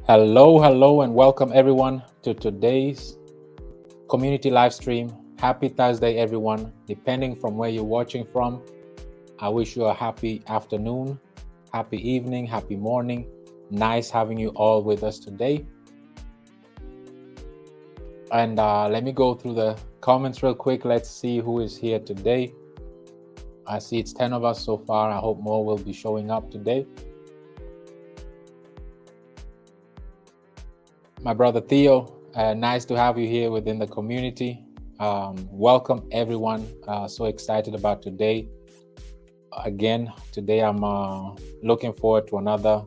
Hello, and welcome everyone to today's community live stream. Happy Thursday, everyone. Depending from where you're watching from, I wish you a happy afternoon, happy evening, happy morning. Nice having you all with us today. And let me go through the comments real quick. Let's see who is here today. I see it's 10 of us so far. I hope more will be showing up today. My brother Theo, nice to have you here within the community. Welcome everyone. So excited about today. Again, today I'm looking forward to another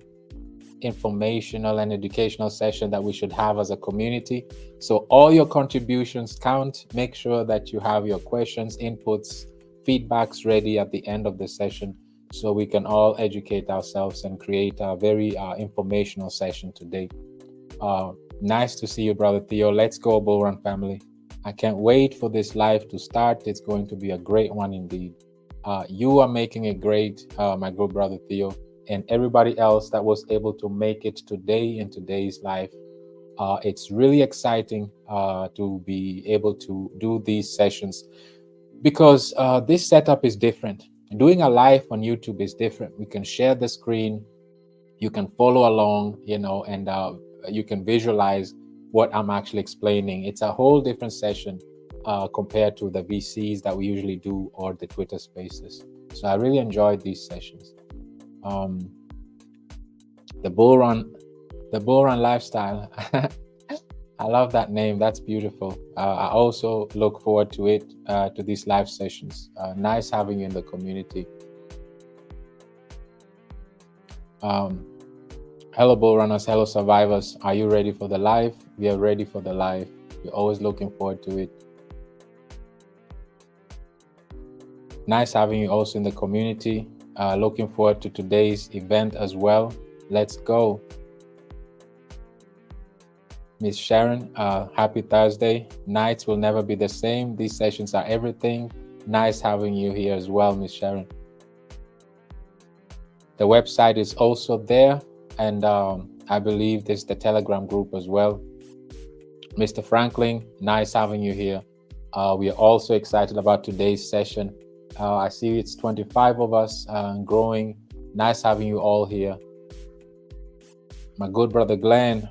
informational and educational session that we should have as a community. So all your contributions count. Make sure that you have your questions, inputs, feedbacks ready at the end of the session so we can all educate ourselves and create a very informational session today. Nice to see you, brother Theo. Let's go, Bullrun family. I can't wait for this live to start. It's going to be a great one indeed. You are making it great, my good brother Theo, and everybody else that was able to make it today in today's live. It's really exciting to be able to do these sessions because this setup is different. Doing a live on YouTube is different. We can share the screen, you can follow along, and you can visualize what I'm actually explaining. It's a whole different session compared to the VCs that we usually do or the Twitter spaces. So I really enjoyed these sessions. The Bullrun lifestyle. I love that name. That's beautiful. I also look forward to it, to these live sessions. Nice having you in the community. Hello, Bull Runners. Hello, survivors. Are you ready for the live? We are ready for the live. We're always looking forward to it. Nice having you also in the community. Looking forward to today's event as well. Let's go. Miss Sharon, happy Thursday. Nights will never be the same. These sessions are everything. Nice having you here as well, Miss Sharon. The website is also there. And I believe there's the Telegram group as well. Mr. Franklin, nice having you here. We are also excited about today's session. I see it's 25 of us growing. Nice having you all here. My good brother Glenn,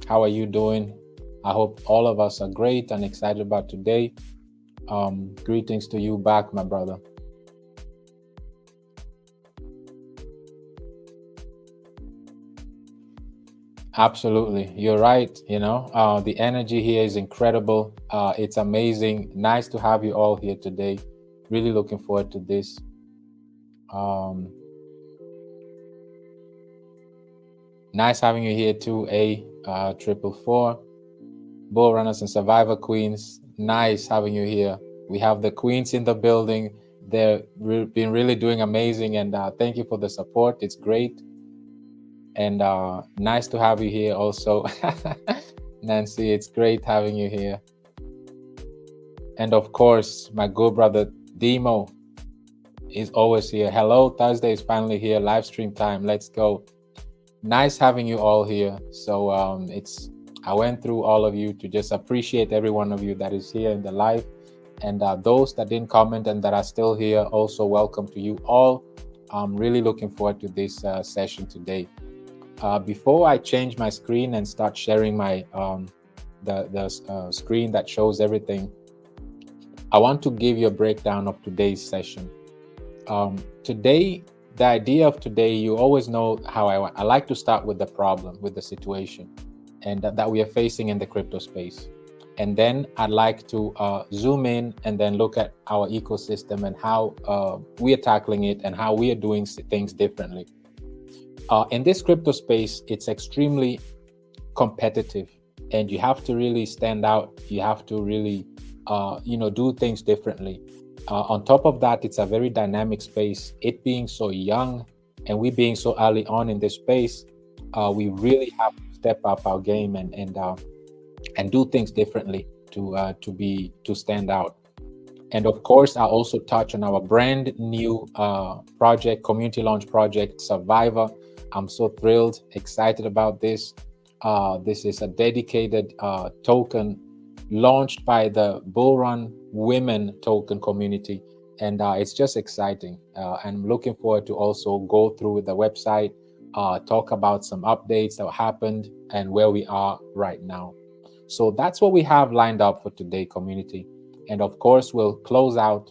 how are you doing? I hope all of us are great and excited about today. Greetings to you back, my brother. Absolutely. You're right. The energy here is incredible. It's amazing. Nice to have you all here today. Really looking forward to this. Nice having you here too, A444. Bull Runners and Survivor Queens. Nice having you here. We have the Queens in the building. They've been really doing amazing, and thank you for the support. It's great. And nice to have you here also. Nancy, it's great having you here. And of course, my good brother Demo is always here. Hello, Thursday is finally here. Live stream time. Let's go. Nice having you all here. So I went through all of you to just appreciate every one of you that is here in the live. And those that didn't comment and that are still here, also welcome to you all. I'm really looking forward to this session today. Before I change my screen and start sharing my the screen that shows everything, I want to give you a breakdown of today's session. Today, the idea of today, you always know how I like to start with the problem, with the situation, and that we are facing in the crypto space. And then I'd like to zoom in and then look at our ecosystem and how we are tackling it and how we are doing things differently. In this crypto space, it's extremely competitive, and you have to really stand out. You have to really, do things differently. On top of that, it's a very dynamic space. It being so young and we being so early on in this space, we really have to step up our game and do things differently to stand out. And of course, I'll also touch on our brand new project, community launch project, Survivor. I'm so thrilled, excited about this. This is a dedicated token launched by the Bullrun Women token community, and it's just exciting. And I'm looking forward to also go through the website, talk about some updates that happened and where we are right now. So that's what we have lined up for today, community. And of course, we'll close out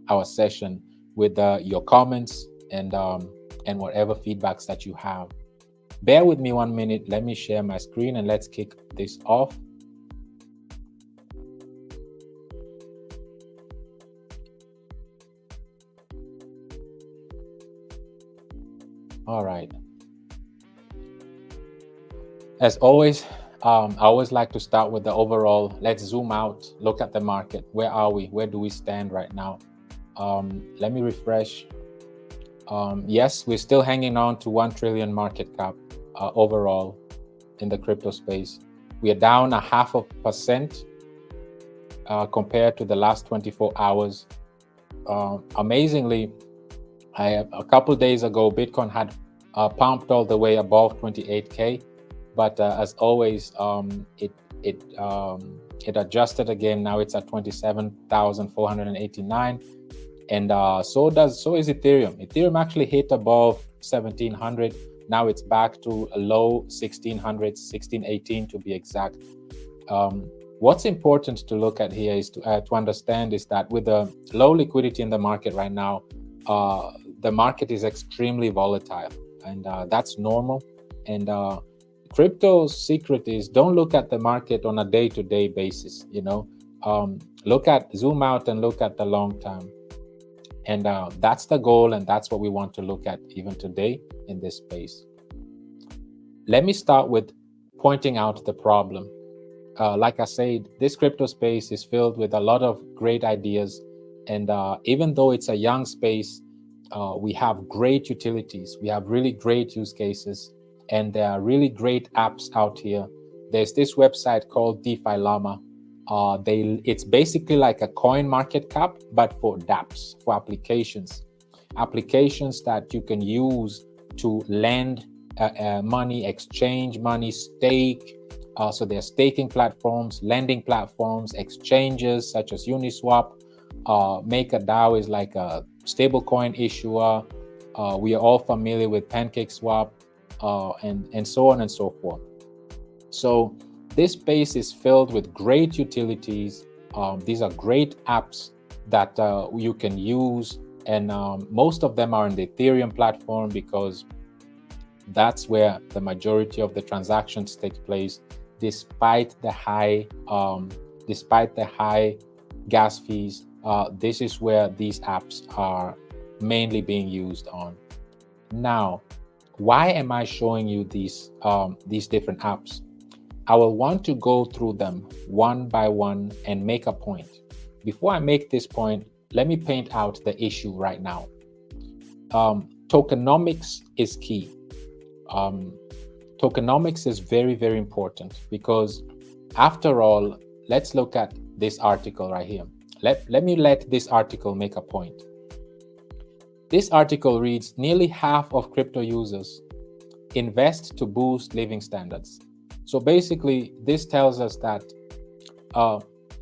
our session with your comments and whatever feedbacks that you have. Bear with me 1 minute. Let me share my screen and let's kick this off. All right. As always, I always like to start with the overall. Let's zoom out, look at the market. Where are we? Where do we stand right now? Let me refresh. Yes, we're still hanging on to 1 trillion market cap overall in the crypto space. We are down 0.5% compared to the last 24 hours. Amazingly, a couple days ago, Bitcoin had pumped all the way above 28K, but as always, it adjusted again. Now it's at 27,489, and so is Ethereum. Ethereum actually hit above 1,700. Now it's back to a low 1,600, 1,618 to be exact. What's important to look at here is to understand is that with the low liquidity in the market right now, the market is extremely volatile, and that's normal. And crypto's secret is don't look at the market on a day-to-day basis. Zoom out and look at the long term. And that's the goal, and that's what we want to look at even today in this space. Let me start with pointing out the problem. Like I said, this crypto space is filled with a lot of great ideas. And even though it's a young space, we have great utilities. We have really great use cases. And there are really great apps out here. There's this website called DeFi Llama. It's basically like a coin market cap, but for dApps, for applications that you can use to lend money, exchange money, stake. So there are staking platforms, lending platforms, exchanges such as Uniswap. MakerDAO is like a stablecoin issuer. We are all familiar with PancakeSwap, and so on and so forth. So this space is filled with great utilities. These are great apps that you can use, and most of them are on the Ethereum platform because that's where the majority of the transactions take place, despite the high gas fees. This is where these apps are mainly being used on. Now, why am I showing you these different apps? I will want to go through them one by one and make a point. Before I make this point, let me paint out the issue right now. Tokenomics is key. Tokenomics is very, very important because, after all, let's look at this article right here. Let me let this article make a point. This article reads, nearly half of crypto users invest to boost living standards. So basically, this tells us that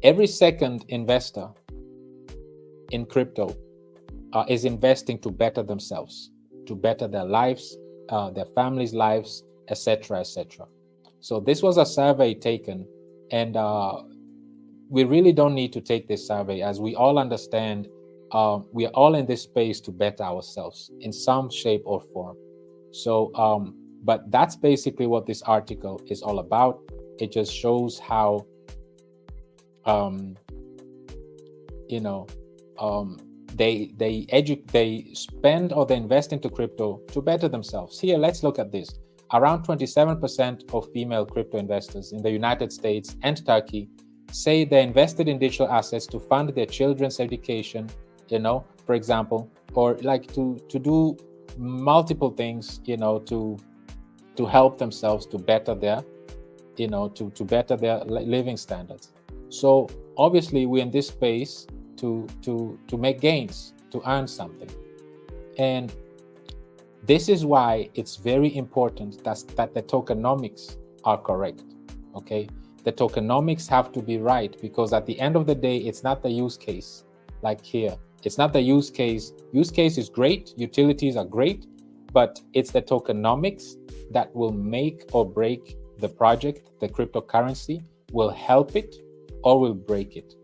every second investor in crypto is investing to better themselves, to better their lives, their families' lives, etc., etc. So this was a survey taken, and we really don't need to take this survey, as we all understand we are all in this space to better ourselves in some shape or form. So, but that's basically what this article is all about. It just shows how, they spend or they invest into crypto to better themselves. Here, let's look at this. Around 27% of female crypto investors in the United States and Turkey say they invested in digital assets to fund their children's education, for example, or like to do multiple things, to help themselves to better their, to better their living standards. So obviously we're in this space to make gains, to earn something. And this is why it's very important that the tokenomics are correct. Okay, the tokenomics have to be right, because at the end of the day, it's not the use case. Like here, it's not the use case. Use case is great, utilities are great, but it's the tokenomics that will make or break the project. The cryptocurrency will help it or will break it.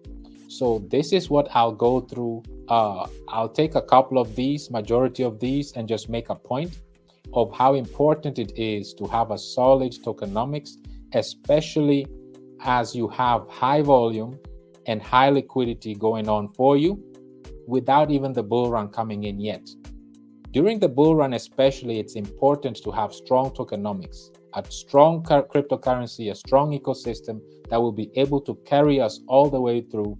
So this is what I'll go through. I'll take a couple of these, majority of these, and just make a point of how important it is to have a solid tokenomics, especially as you have high volume and high liquidity going on for you without even the bull run coming in yet. During the bull run especially, it's important to have strong tokenomics, a strong cryptocurrency, a strong ecosystem that will be able to carry us all the way through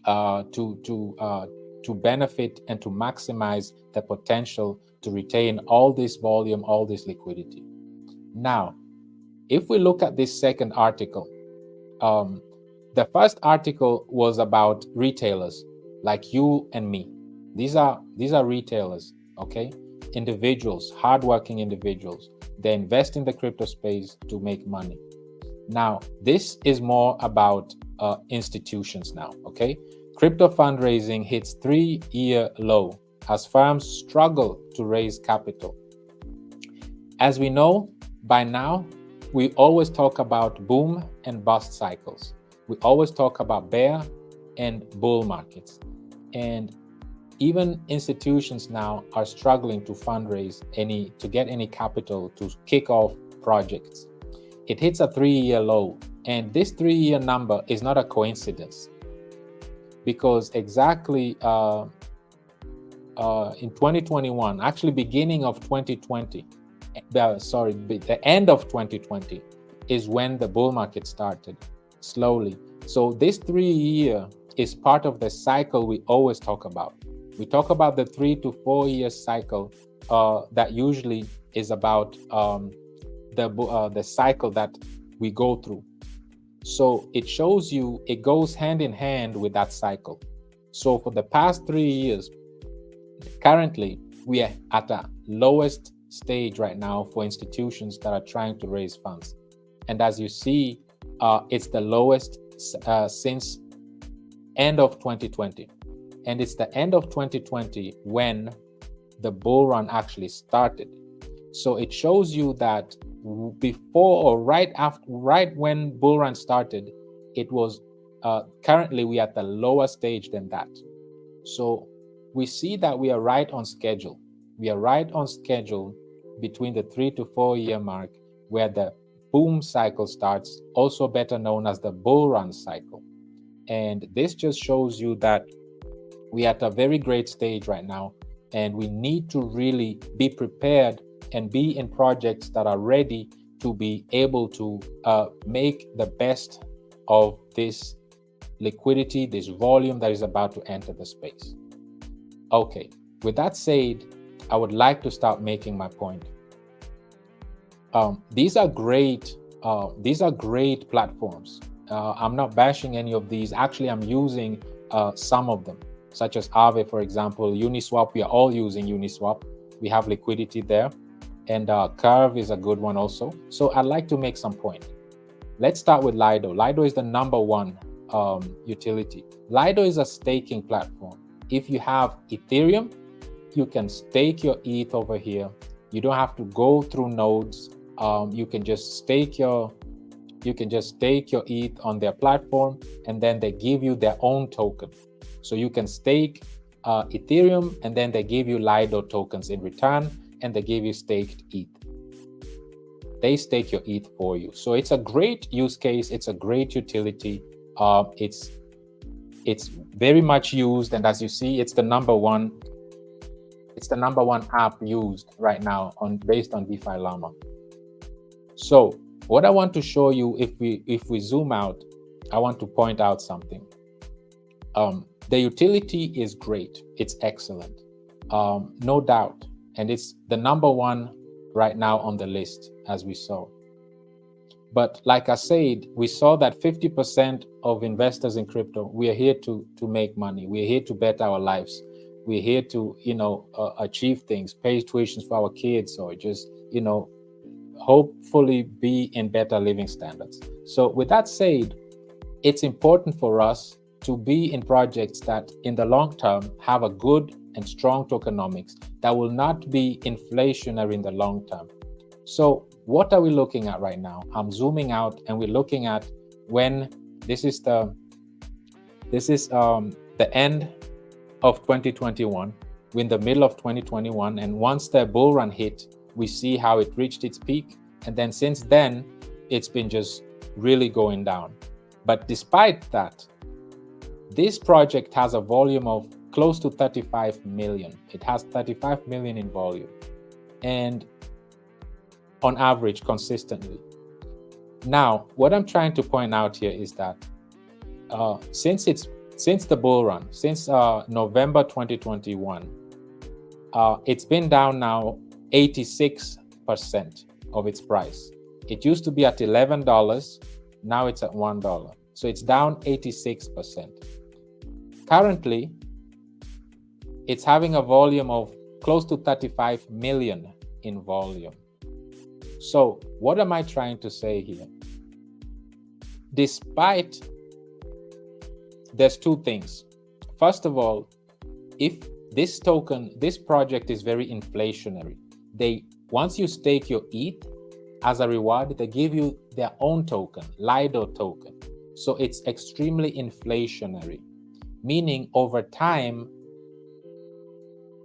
to benefit and to maximize the potential to retain all this volume, all this liquidity. Now, if we look at this second article, the first article was about retailers like you and me. These are retailers, okay? Individuals, hardworking individuals. They invest in the crypto space to make money. Now, this is more about institutions now, okay? Crypto fundraising hits 3-year low as firms struggle to raise capital. As we know by now, we always talk about boom and bust cycles. We always talk about bear and bull markets. And even institutions now are struggling to fundraise to get any capital to kick off projects. It hits a 3-year low, and this 3-year number is not a coincidence, because exactly in 2021, actually beginning of 2020, the end of 2020 is when the bull market started slowly. So this 3-year is part of the cycle we always talk about. We talk about the 3 to 4 year cycle that usually is about the cycle that we go through. So it shows you it goes hand in hand with that cycle. So for the past 3 years, currently we are at a lowest stage right now for institutions that are trying to raise funds. And as you see, it's the lowest since end of 2020. And it's the end of 2020 when the bull run actually started. So it shows you that before or right when bull run started, it was currently we are at the lower stage than that. So we see that we are right on schedule. We are right on schedule between the 3 to 4 year mark where the boom cycle starts, also better known as the bull run cycle. And this just shows you that we are at a very great stage right now, and we need to really be prepared and be in projects that are ready to be able to make the best of this liquidity, this volume that is about to enter the space. Okay, with that said, I would like to start making my point. These are great platforms. I'm not bashing any of these. Actually, I'm using some of them, such as Aave, for example, Uniswap. We are all using Uniswap. We have liquidity there. And Curve is a good one also. So I'd like to make some point. Let's start with Lido. Lido is the number one utility. Lido is a staking platform. If you have Ethereum, you can stake your ETH over here. You don't have to go through nodes. You can just stake your ETH on their platform, and then they give you their own token. So you can stake Ethereum, and then they give you Lido tokens in return, and they give you staked ETH. They stake your ETH for you. So it's a great use case. It's a great utility. It's very much used, and as you see, it's the number one app used right now based on DeFi Llama. So what I want to show you, if we zoom out, I want to point out something. The utility is great. It's excellent, no doubt. And it's the number one right now on the list, as we saw. But like I said, we saw that 50% of investors in crypto, we are here to make money. We're here to bet our lives. We're here to, achieve things, pay tuitions for our kids, or just, hopefully be in better living standards. So with that said, it's important for us to be in projects that in the long term have a good and strong tokenomics that will not be inflationary in the long term. So what are we looking at right now? I'm zooming out and we're looking at when this is the end of 2021. We're in the middle of 2021, and once the bull run hit, we see how it reached its peak, and then since then it's been just really going down. But despite that, this project has a volume of close to 35 million. It has 35 million in volume, and on average, consistently. Now, what I'm trying to point out here is that since the bull run, since November 2021, it's been down now 86% of its price. It used to be at $11, now it's at $1. So it's down 86%. Currently, it's having a volume of close to 35 million in volume. So what am I trying to say here? Despite, there's two things. First of all, if this project is very inflationary. Once you stake your ETH as a reward, they give you their own token, Lido token. So it's extremely inflationary, meaning over time,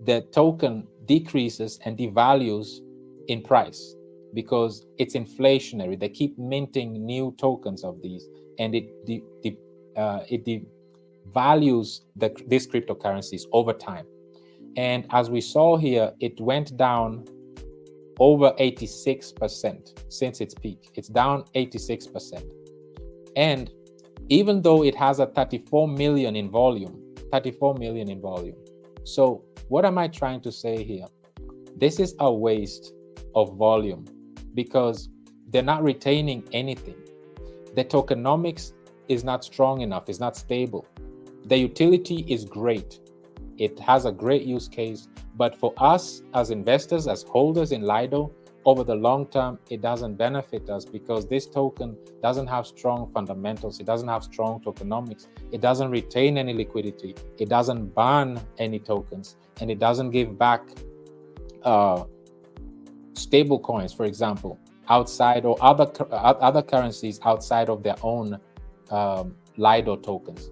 the token decreases and devalues in price because it's inflationary. They keep minting new tokens of these, and it devalues these cryptocurrencies over time. And as we saw here, it went down over 86% since its peak. It's down 86%. And even though it has a 34 million in volume. So what am I trying to say here? This is a waste of volume because they're not retaining anything. The tokenomics is not strong enough, it's not stable. The utility is great. It has a great use case, but for us as investors, as holders in Lido, over the long term, it doesn't benefit us because this token doesn't have strong fundamentals. It doesn't have strong tokenomics. It doesn't retain any liquidity. It doesn't burn any tokens, and it doesn't give back stable coins, for example, outside or other currencies outside of their own Lido tokens.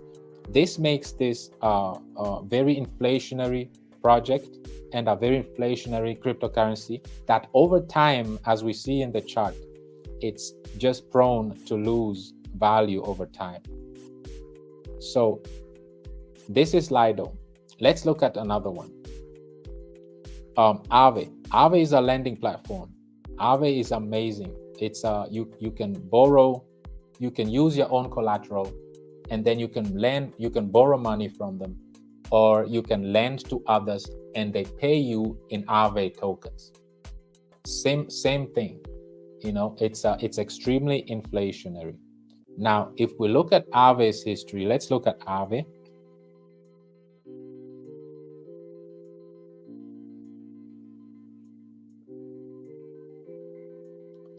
This makes this a very inflationary project and a very inflationary cryptocurrency that over time, as we see in the chart, it's just prone to lose value over time. So this is Lido. Let's look at another one. Aave. Aave is a lending platform. Aave is amazing. It's you can borrow, you can use your own collateral, and then you can borrow money from them, or you can lend to others and they pay you in Aave tokens. Same thing, it's extremely inflationary. Now, if we look at Aave's history, let's look at Aave.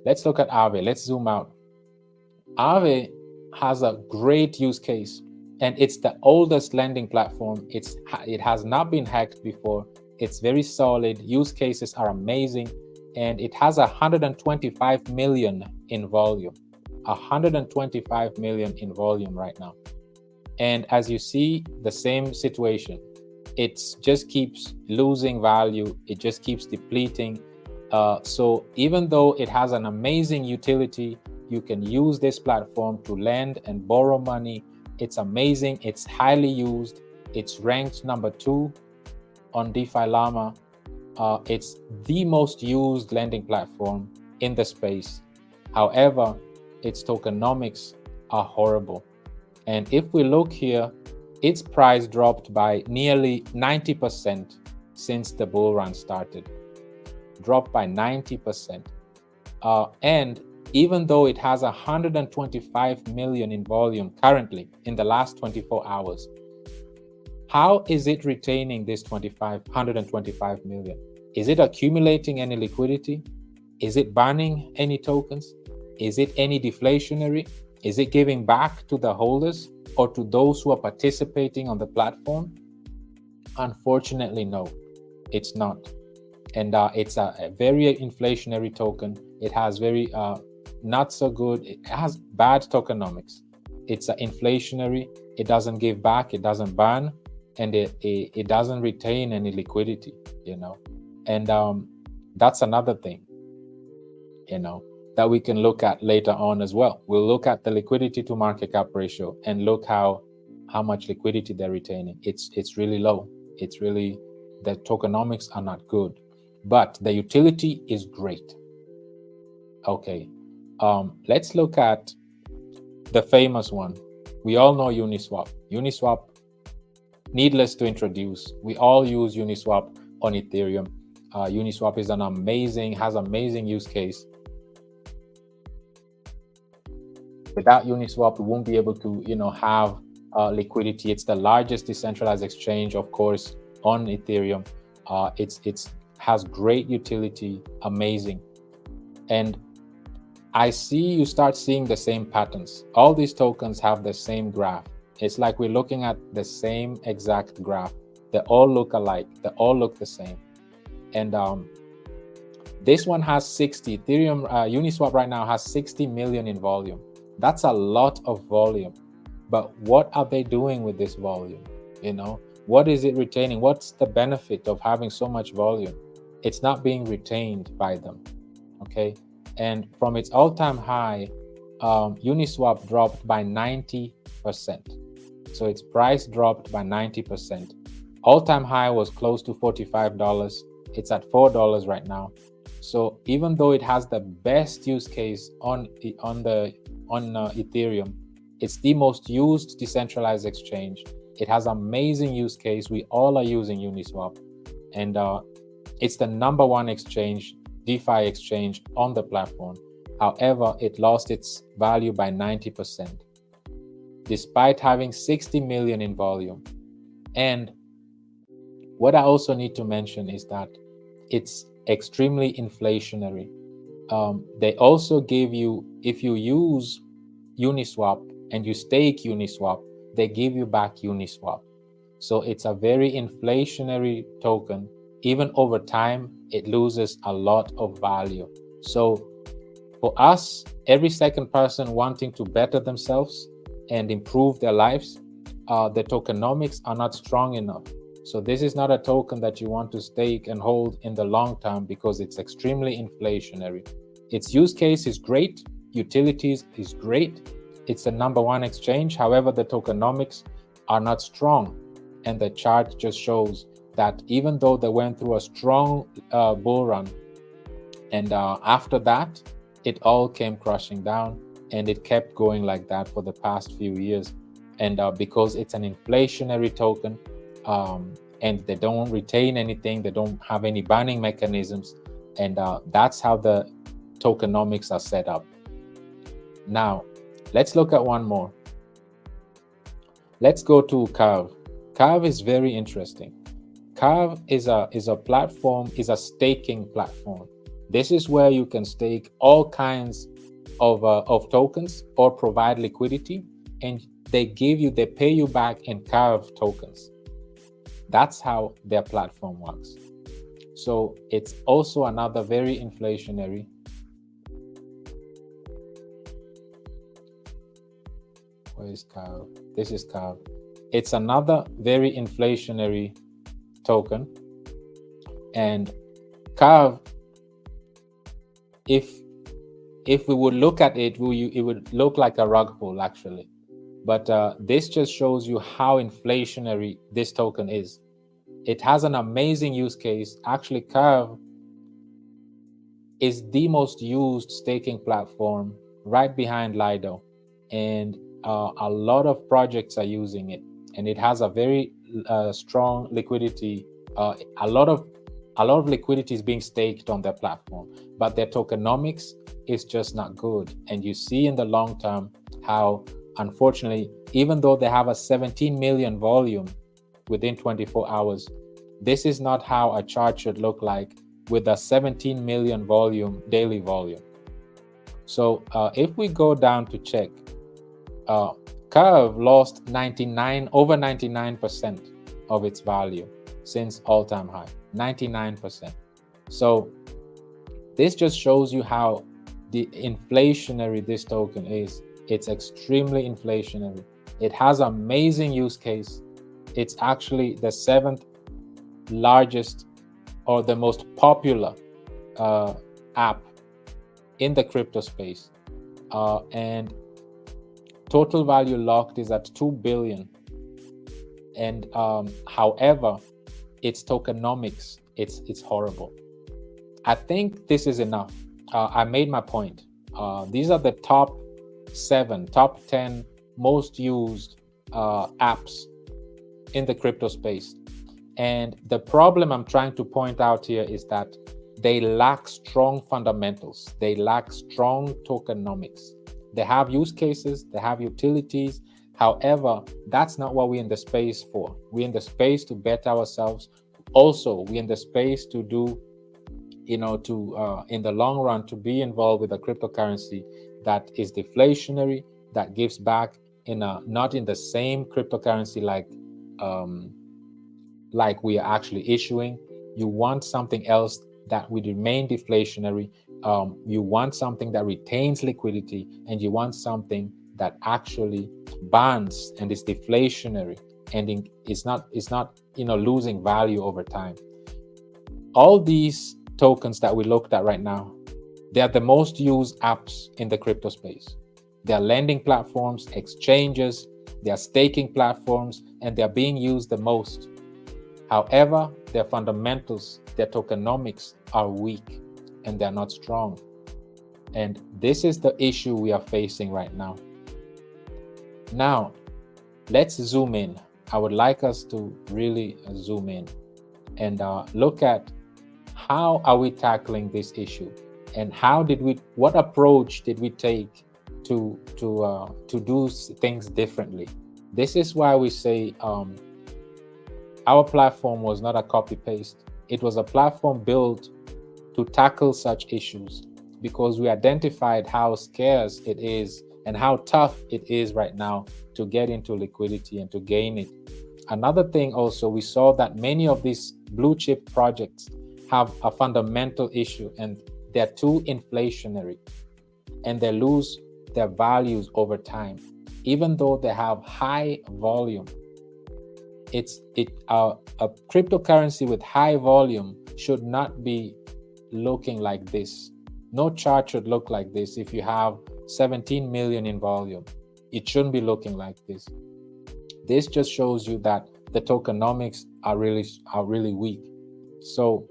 Let's look at Aave. Let's zoom out. Aave has a great use case, and it's the oldest lending platform. It has not been hacked before. It's very solid. Use cases are amazing, and it has 125 million in volume. 125 million in volume right now. And as you see, the same situation. It just keeps losing value. It just keeps depleting. So even though it has an amazing utility, you can use this platform to lend and borrow money. It's amazing. It's highly used. It's ranked number 2 on DeFi Llama. It's the most used lending platform in the space. However, its tokenomics are horrible. And if we look here, its price dropped by nearly 90% since the bull run started. Dropped by 90%. And even though it has 125 million in volume currently in the last 24 hours, how is it retaining this 125 million? Is it accumulating any liquidity? Is it banning any tokens? Is it any deflationary? Is it giving back to the holders or to those who are participating on the platform? Unfortunately, no, it's not. And it's a very inflationary token. It has very not so good, it has bad tokenomics. It's inflationary, it doesn't give back, it doesn't ban, and it doesn't retain any liquidity, and that's another thing, that we can look at later on as well. We'll look at the liquidity to market cap ratio and look how much liquidity they're retaining. It's really low. It's really, the tokenomics are not good, but the utility is great. Okay, let's look at the famous one. We all know Uniswap. Uniswap, needless to introduce, we all use Uniswap on Ethereum. Uniswap is has amazing use case. Without Uniswap, we won't be able to, have liquidity. It's the largest decentralized exchange, of course, on Ethereum. It's has great utility, amazing. And I see you start seeing the same patterns. All these tokens have the same graph. It's like we're looking at the same exact graph. They all look alike. They all look the same. And this one has 60. Ethereum, Uniswap right now has 60 million in volume. That's a lot of volume. But what are they doing with this volume? What is it retaining? What's the benefit of having so much volume? It's not being retained by them. Okay. And from its all-time high, Uniswap dropped by 90%. So its price dropped by 90%. All-time high was close to $45. It's at $4 right now. So even though it has the best use case on Ethereum, it's the most used decentralized exchange. It has amazing use case. We all are using Uniswap, and it's the number one exchange, DeFi exchange on the platform. However, it lost its value by 90%, despite having 60 million in volume. And what I also need to mention is that it's extremely inflationary. They also give you, if you use Uniswap and you stake Uniswap, they give you back Uniswap. So it's a very inflationary token. Even over time, it loses a lot of value. So for us, every second person wanting to better themselves and improve their lives, the tokenomics are not strong enough. So this is not a token that you want to stake and hold in the long term because it's extremely inflationary. Its use case is great, utilities is great. It's the number one exchange. However, the tokenomics are not strong. And the chart just shows that even though they went through a strong bull run, and after that, it all came crashing down, and it kept going like that for the past few years. And because it's an inflationary token, and they don't retain anything, they don't have any banning mechanisms, and that's how the tokenomics are set up. Now, let's look at one more. Let's go to Curve. Curve is very interesting. Curve is a platform, is a staking platform. This is where you can stake all kinds of tokens or provide liquidity, and they pay you back in Curve tokens. That's how their platform works. So it's also another very inflationary. Where is Curve? This is Curve. It's another very inflationary token. And Curve, if we would look at it, it would look like a rug pull actually. But this just shows you how inflationary this token is. It has an amazing use case. Actually, Curve is the most used staking platform right behind Lido. And a lot of projects are using it. And it has a very strong liquidity. A lot of liquidity is being staked on their platform. But their tokenomics is just not good. And you see in the long term how, unfortunately, even though they have a 17 million volume within 24 hours, this is not how a chart should look like with a 17 million daily volume. So if we go down to check, Curve lost over 99% of its value since all-time high, 99%. So this just shows you how the inflationary this token is. It's extremely inflationary. It has amazing use case. It's actually the 7th largest or the most popular app in the crypto space, and total value locked is at 2 billion. And however, its tokenomics, it's horrible. I think this is enough. I made my point. These are the top 10 most used apps in the crypto space. And the problem I'm trying to point out here is that they lack strong fundamentals. They lack strong tokenomics. They have use cases, they have utilities. However, that's not what we're in the space for. We're in the space to bet ourselves. Also, we're in the space to do, in the long run, to be involved with a cryptocurrency that is deflationary, that gives back not in the same cryptocurrency like we are actually issuing. You want something else that would remain deflationary. You want something that retains liquidity, and you want something that actually bonds and is deflationary and is not losing value over time. All these tokens that we looked at right now, they are the most used apps in the crypto space. They are lending platforms, exchanges, they are staking platforms, and they are being used the most. However, their fundamentals, their tokenomics are weak and they're not strong. And this is the issue we are facing right now. Now, let's zoom in. I would like us to really zoom in and look at how are we tackling this issue, and what approach did we take to do things differently. This is why we say our platform was not a copy-paste. It was a platform built to tackle such issues because we identified how scarce it is and how tough it is right now to get into liquidity and to gain it. Another thing also, we saw that many of these blue chip projects have a fundamental issue, and they're too inflationary and they lose their values over time, even though they have high volume. A cryptocurrency with high volume should not be looking like this. No chart should look like this. If you have 17 million in volume, it shouldn't be looking like this. This just shows you that the tokenomics are really weak. So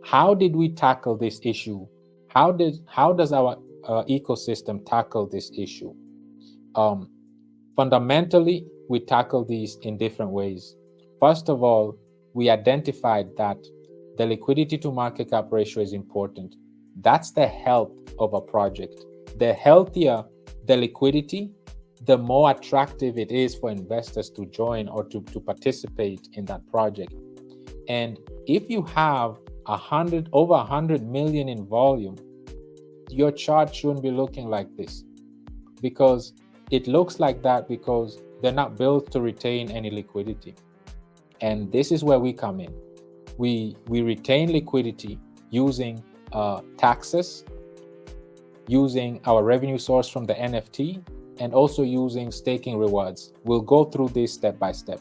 how did we tackle this issue? How does our ecosystem tackle this issue? Fundamentally, we tackle these in different ways. First of all, we identified that the liquidity to market cap ratio is important. That's the health of a project. The healthier the liquidity, the more attractive it is for investors to join or to participate in that project. And if you have over 100 million in volume, your chart shouldn't be looking like this, because it looks like that because they're not built to retain any liquidity. And this is where we come in. We retain liquidity using taxes, using our revenue source from the NFT, and also using staking rewards. We'll go through this step by step.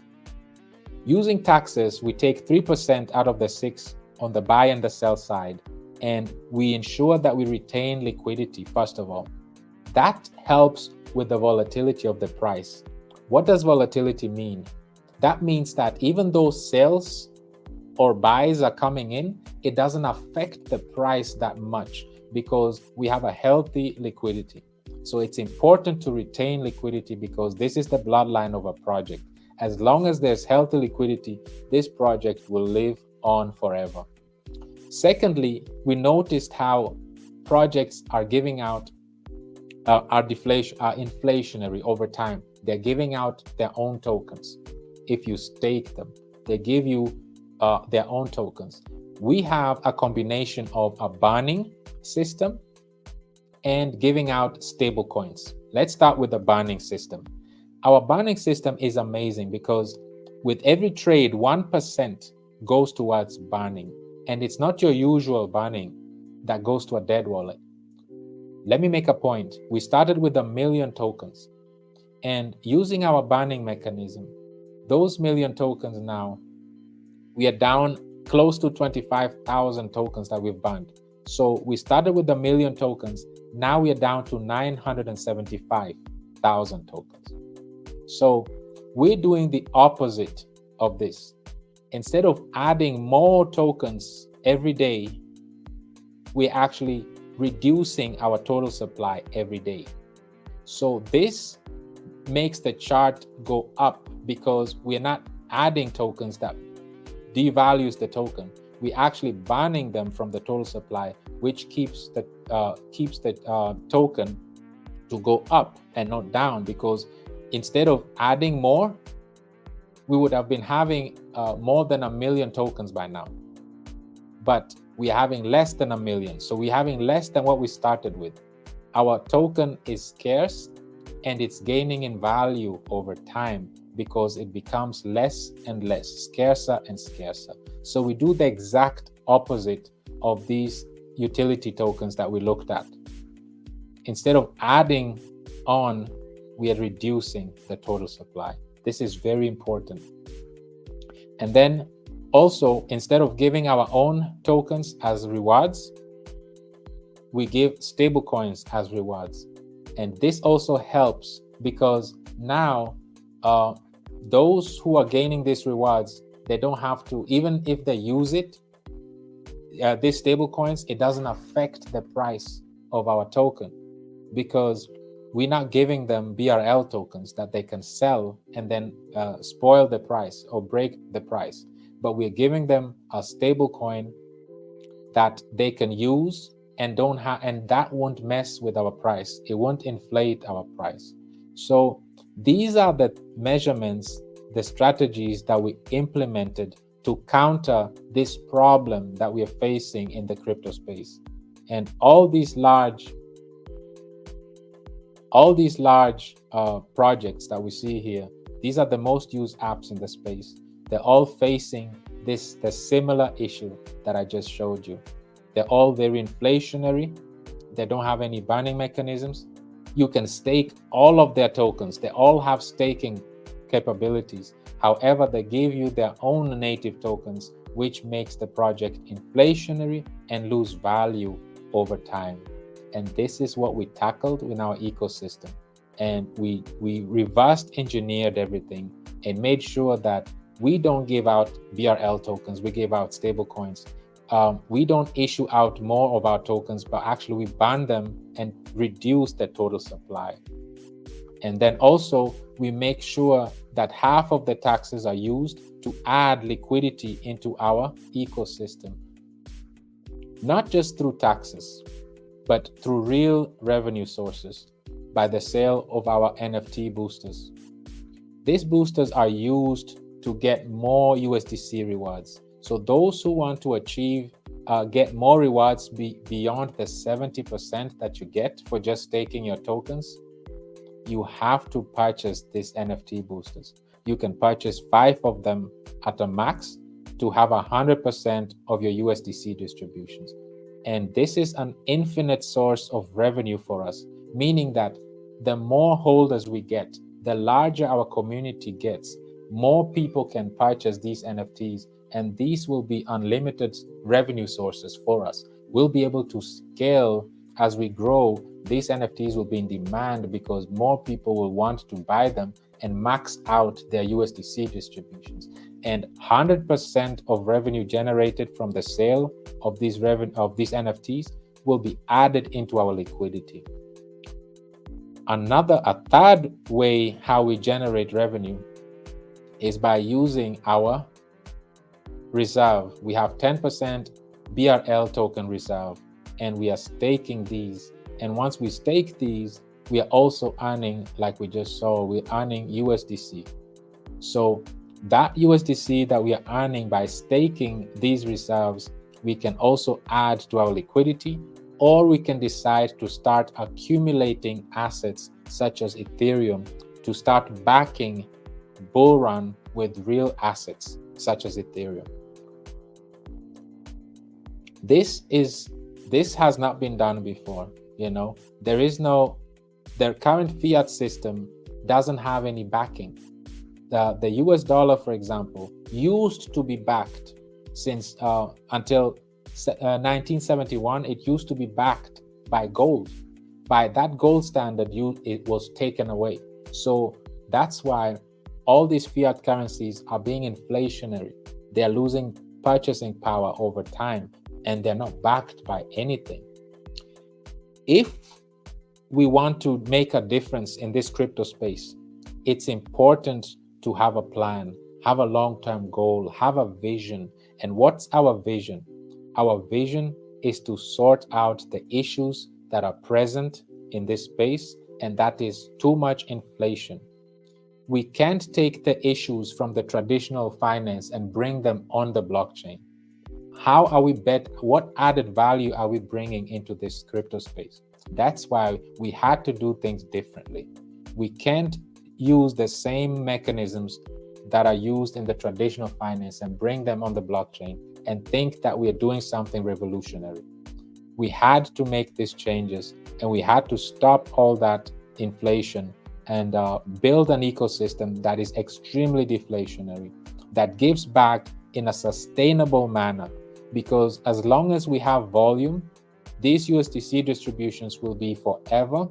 Using taxes, we take 3% out of the 6 on the buy and the sell side, and we ensure that we retain liquidity, first of all. That helps with the volatility of the price. What does volatility mean? That means that even though sales or buys are coming in, it doesn't affect the price that much because we have a healthy liquidity. So it's important to retain liquidity because this is the bloodline of a project. As long as there's healthy liquidity, this project will live on forever. Secondly, we noticed how projects are giving out are inflationary over time. They're giving out their own tokens. If you stake them, they give you their own tokens. we have a combination of a burning system and giving out stable coins. Let's start with the burning system. Our burning system is amazing because with every trade, 1% goes towards burning. And it's not your usual burning that goes to a dead wallet. Let me make a point. We started with 1 million tokens. And using our burning mechanism, those million tokens now, we are down close to 25,000 tokens that we've burned. So we started with 1 million tokens. Now we are down to 975,000 tokens. So we're doing the opposite of this. Instead of adding more tokens every day, we're actually reducing our total supply every day. So this makes the chart go up because we're not adding tokens that devalues the token. We're actually banning them from the total supply, which keeps the token to go up and not down, because instead of adding more, we would have been having more than 1 million tokens by now. But we're having less than 1 million. So we're having less than what we started with. Our token is scarce and it's gaining in value over time because it becomes less and less, scarcer and scarcer. So we do the exact opposite of these utility tokens that we looked at. Instead of adding on, we are reducing the total supply. This is very important. And then also, instead of giving our own tokens as rewards, we give stable coins as rewards. And this also helps because now those who are gaining these rewards, they don't have to, even if they use it, these stable coins, it doesn't affect the price of our token because we're not giving them BRL tokens that they can sell and then spoil the price or break the price. But we're giving them a stable coin that they can use and that won't mess with our price. It won't inflate our price. So these are the measurements, the strategies that we implemented to counter this problem that we are facing in the crypto space. And all these large projects that we see here, these are the most used apps in the space. They're all facing the similar issue that I just showed you. They're all very inflationary. They don't have any burning mechanisms. You can stake all of their tokens. They all have staking capabilities. However, they give you their own native tokens, which makes the project inflationary and lose value over time. And this is what we tackled in our ecosystem. And we reversed engineered everything and made sure that we don't give out BRL tokens, we give out stable coins. We don't issue out more of our tokens, but actually we ban them and reduce the total supply. And then also we make sure that half of the taxes are used to add liquidity into our ecosystem, not just through taxes, but through real revenue sources by the sale of our NFT boosters. These boosters are used to get more USDC rewards. So those who want to achieve, get more rewards beyond the 70% that you get for just staking your tokens, you have to purchase these NFT boosters. You can purchase 5 of them at a max to have 100% of your USDC distributions. And this is an infinite source of revenue for us, meaning that the more holders we get, the larger our community gets, more people can purchase these NFTs, and these will be unlimited revenue sources for us. We'll be able to scale as we grow. These NFTs will be in demand because more people will want to buy them and max out their USDC distributions. And 100% of revenue generated from the sale of these NFTs will be added into our liquidity. A third way how we generate revenue is by using our reserve. We have 10% BRL token reserve, and we are staking these. And once we stake these, we are also earning, like we just saw, we're earning USDC. So that USDC that we are earning by staking these reserves We can also add to our liquidity, or we can decide to start accumulating assets such as Ethereum to start backing Bullrun with real assets such as Ethereum. This has not been done before. The current fiat system doesn't have any backing. The US dollar, for example, used to be backed since until 1971. It used to be backed by gold. By that gold standard, it was taken away. So that's why all these fiat currencies are being inflationary. They're losing purchasing power over time, and they're not backed by anything. If we want to make a difference in this crypto space, it's important to have a plan, have a long-term goal, have a vision. And what's our vision? Our vision is to sort out the issues that are present in this space, and that is too much inflation. We can't take the issues from the traditional finance and bring them on the blockchain. How are we what added value are we bringing into this crypto space? That's why we had to do things differently. We can't use the same mechanisms that are used in the traditional finance and bring them on the blockchain and think that we are doing something revolutionary. We had to make these changes, and we had to stop all that inflation and build an ecosystem that is extremely deflationary, that gives back in a sustainable manner. Because as long as we have volume, these USDC distributions will be forever,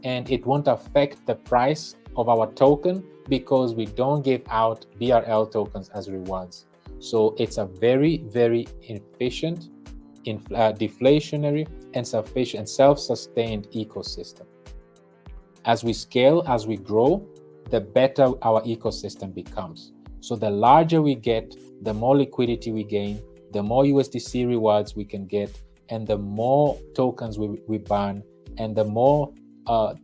and it won't affect the price of our token because we don't give out BRL tokens as rewards. So it's a very, very efficient, deflationary, and sufficient, self-sustained ecosystem. As we scale, as we grow, the better our ecosystem becomes. So the larger we get, the more liquidity we gain, the more USDC rewards we can get, and the more tokens we burn, and the more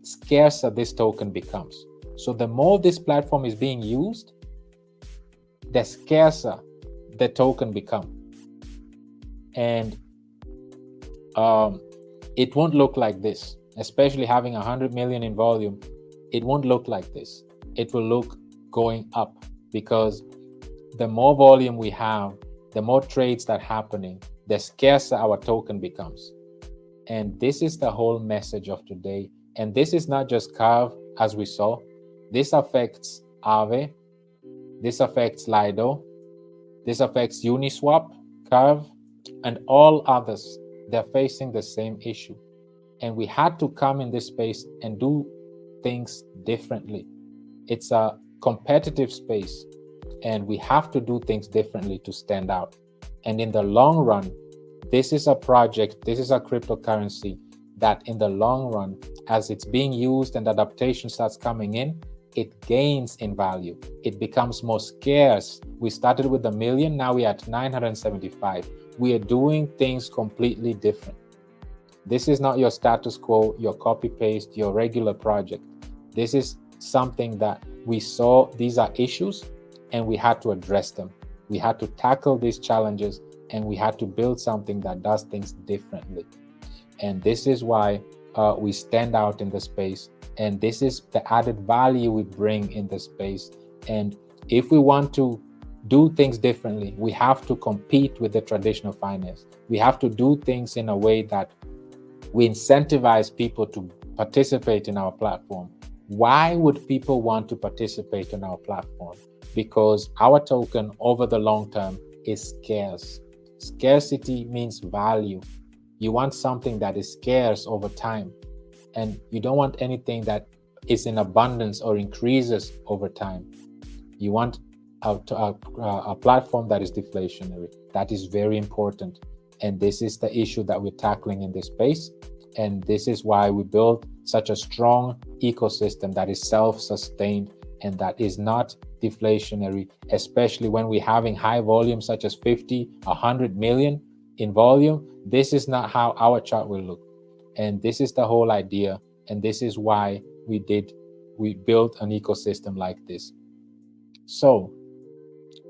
scarcer this token becomes. So the more this platform is being used, the scarcer the token becomes. And it won't look like this, especially having 100 million in volume. It won't look like this. It will look going up, because the more volume we have, the more trades that are happening, the scarcer our token becomes. And this is the whole message of today. And this is not just Curve, as we saw. This affects Aave, this affects Lido, this affects Uniswap, Curve, and all others. They're facing the same issue. And we had to come in this space and do things differently. It's a competitive space, and we have to do things differently to stand out. And in the long run, this is a project, this is a cryptocurrency that in the long run, as it's being used and adaptation starts coming in, it gains in value. It becomes more scarce. We started with 1 million, now we're at 975. We are doing things completely different. This is not your status quo, your copy paste, your regular project. This is something that we saw, these are issues, and we had to address them. We had to tackle these challenges, and we had to build something that does things differently. And this is why we stand out in the space. And this is the added value we bring in the space. And if we want to do things differently, we have to compete with the traditional finance. We have to do things in a way that we incentivize people to participate in our platform. Why would people want to participate in our platform? Because our token over the long term is scarce. Scarcity means value. You want something that is scarce over time, and you don't want anything that is in abundance or increases over time. You want a platform that is deflationary. That is very important. And this is the issue that we're tackling in this space. And this is why we built such a strong ecosystem that is self-sustained and that is not deflationary, especially when we're having high volume such as 50, 100 million in volume. This is not how our chart will look. And this is the whole idea. And this is why we built an ecosystem like this. So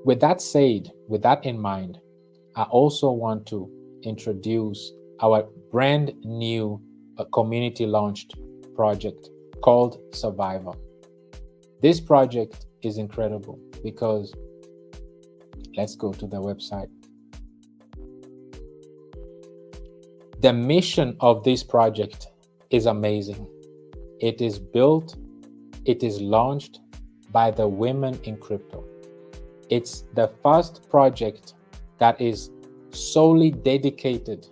with that said, with that in mind, I also want to introduce our brand new community launched project called Survivor. This project is incredible because let's go to the website. The mission of this project is amazing. It is built, it is launched by the women in crypto. It's the first project that is solely dedicated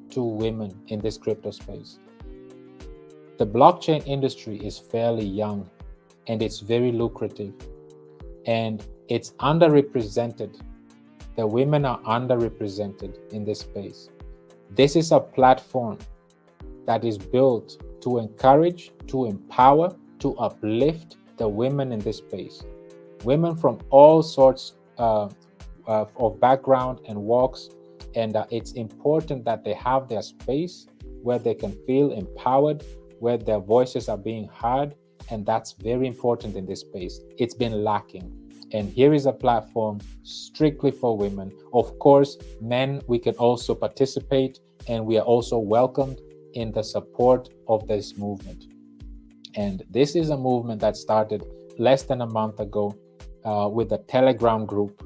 to women in this crypto space. The blockchain industry is fairly young and it's very lucrative and it's underrepresented. The women are underrepresented in this space. This is a platform that is built to encourage, to empower, to uplift the women in this space. Women from all sorts of background and walks, and it's important that they have their space where they can feel empowered, where their voices are being heard, and that's very important in this space. It's been lacking. And here is a platform strictly for women. Of course, men, we can also participate and we are also welcomed in the support of this movement. And this is a movement that started less than a month ago with a Telegram group,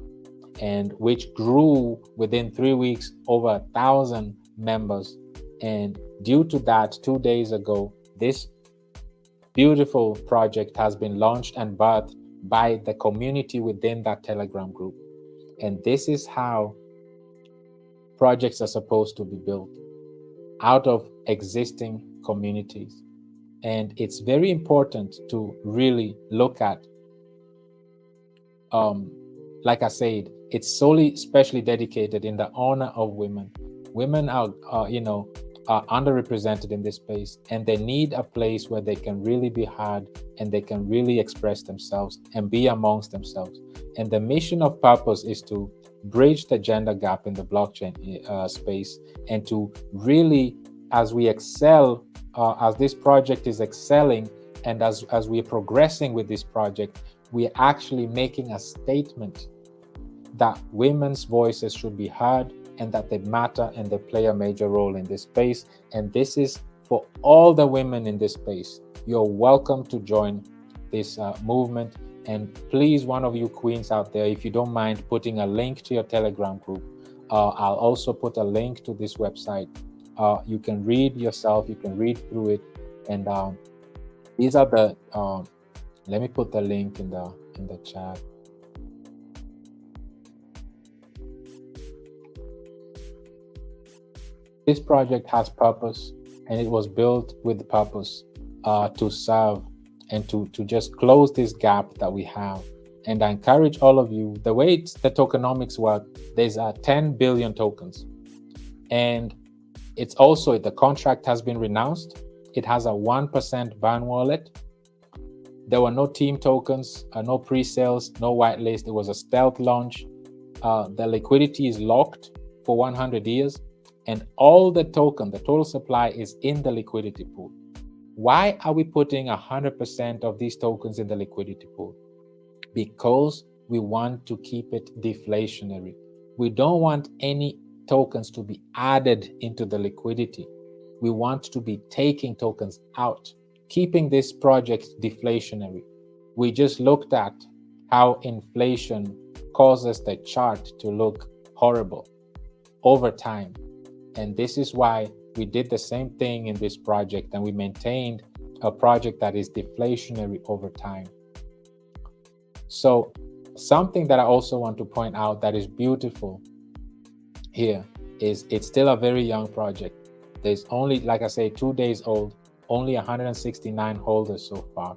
and which grew within 3 weeks over 1,000 members. And due to that, 2 days ago, this beautiful project has been launched and birthed by the community within that Telegram group. And this is how projects are supposed to be built, out of existing communities. And it's very important to really look at, like I said, it's solely specially dedicated in the honor of women. Women are underrepresented in this space, and they need a place where they can really be heard and they can really express themselves and be amongst themselves. And the mission of purpose is to bridge the gender gap in the blockchain space, and to really, as we excel, as this project is excelling, and as we're progressing with this project, we're actually making a statement that women's voices should be heard and that they matter and they play a major role in this space. And this is for all the women in this space. You're welcome to join this movement. And please, one of you queens out there, if you don't mind putting a link to your Telegram group, I'll also put a link to this website. You can read yourself, you can read through it. And these are the, let me put the link in the chat. This project has purpose, and it was built with purpose to serve and to just close this gap that we have. And I encourage all of you, the way the tokenomics work, there's 10 billion tokens. And it's also, the contract has been renounced. It has a 1% burn wallet. There were no team tokens, no pre-sales, no whitelist. It was a stealth launch. The liquidity is locked for 100 years. And all the token, the total supply, is in the liquidity pool. Why are we putting 100% of these tokens in the liquidity pool? Because we want to keep it deflationary. We don't want any tokens to be added into the liquidity. We want to be taking tokens out, keeping this project deflationary. We just looked at how inflation causes the chart to look horrible over time. And this is why we did the same thing in this project, and we maintained a project that is deflationary over time. So something that I also want to point out that is beautiful here is it's still a very young project. There's only, like I say, 2 days old, only 169 holders so far.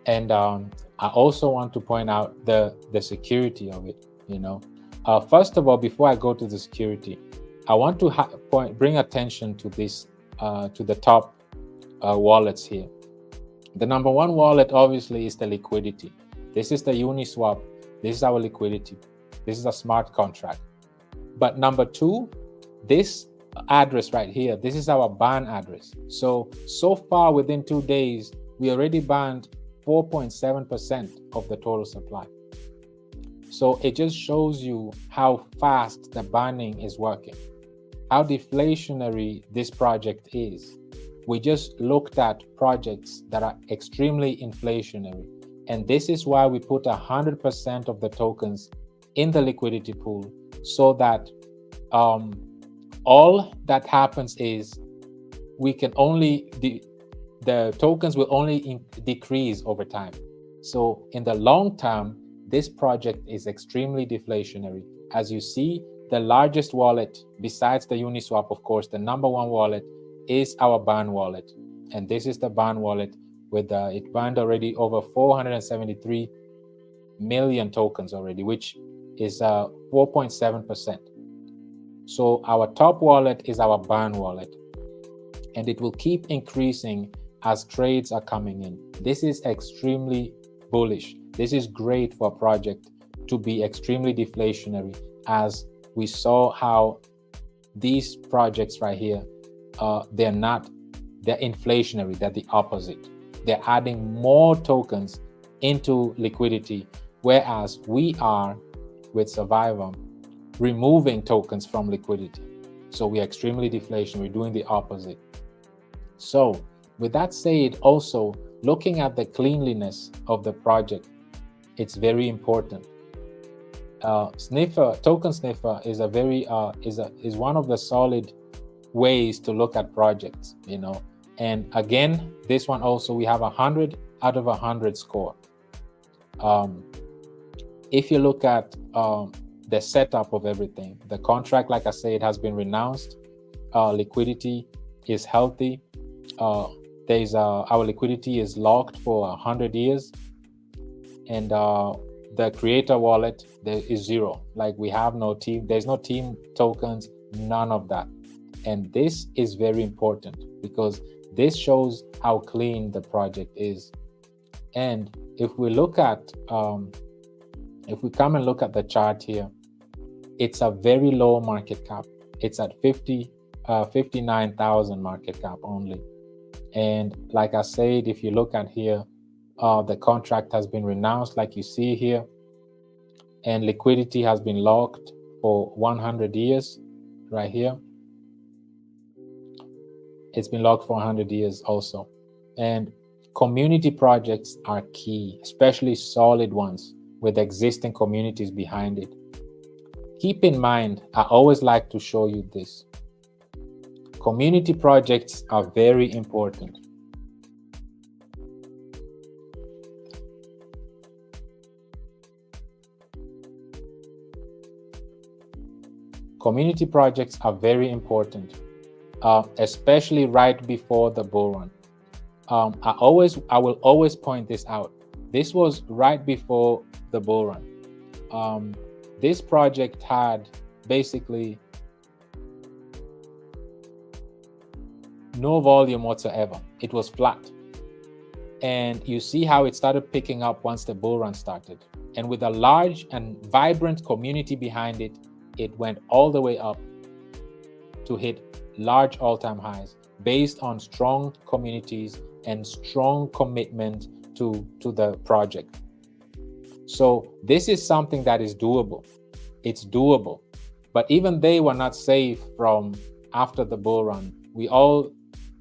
And I also want to point out the security of it. First of all, before I go to the security, I want to bring attention to this, to the top wallets here. The number one wallet obviously is the liquidity. This is the Uniswap. This is our liquidity. This is a smart contract. But number two, this address right here, this is our ban address. So far within 2 days, we already banned 4.7% of the total supply. So it just shows you how fast the burning is working, how deflationary this project is. We just looked at projects that are extremely inflationary. And this is why we put 100% of the tokens in the liquidity pool, so that all that happens is we can only, the tokens will only decrease over time. So in the long term, this project is extremely deflationary. As you see, the largest wallet besides the Uniswap, of course, the number one wallet is our Burn wallet. And this is the Burn wallet with it burned already over 473 million tokens already, which is 4.7%. So our top wallet is our Burn wallet, and it will keep increasing as trades are coming in. This is extremely bullish. This is great for a project to be extremely deflationary, as we saw how these projects right here, they're inflationary, they're the opposite. They're adding more tokens into liquidity, whereas we are, with Survivor, removing tokens from liquidity. So we're extremely deflationary, we're doing the opposite. So with that said, also looking at the cleanliness of the project, it's very important. Token sniffer is a very is one of the solid ways to look at projects, you know. And again, this one also, we have 100 out of 100 score. If you look at the setup of everything, the contract, like I said, has been renounced. Liquidity is healthy. Our liquidity is locked for 100 years, and the creator wallet, there is zero. Like, we have no team, there's no team tokens, none of that. And this is very important because this shows how clean the project is. And if we look at if we come and look at the chart here, it's a very low market cap. It's at 59,000 market cap only. And like I said, if you look at here, the contract has been renounced, like you see here, and liquidity has been locked for 100 years right here. It's been locked for 100 years also. And community projects are key, especially solid ones with existing communities behind it. Keep in mind, I always like to show you this. Community projects are very important. Community projects are very important, especially right before the bull run. I will always point this out. This was right before the bull run. This project had basically no volume whatsoever. It was flat. And you see how it started picking up once the bull run started. And with a large and vibrant community behind it, it went all the way up to hit large all-time highs based on strong communities and strong commitment to the project. So this is something that is doable. It's doable. But even they were not safe from after the bull run. We all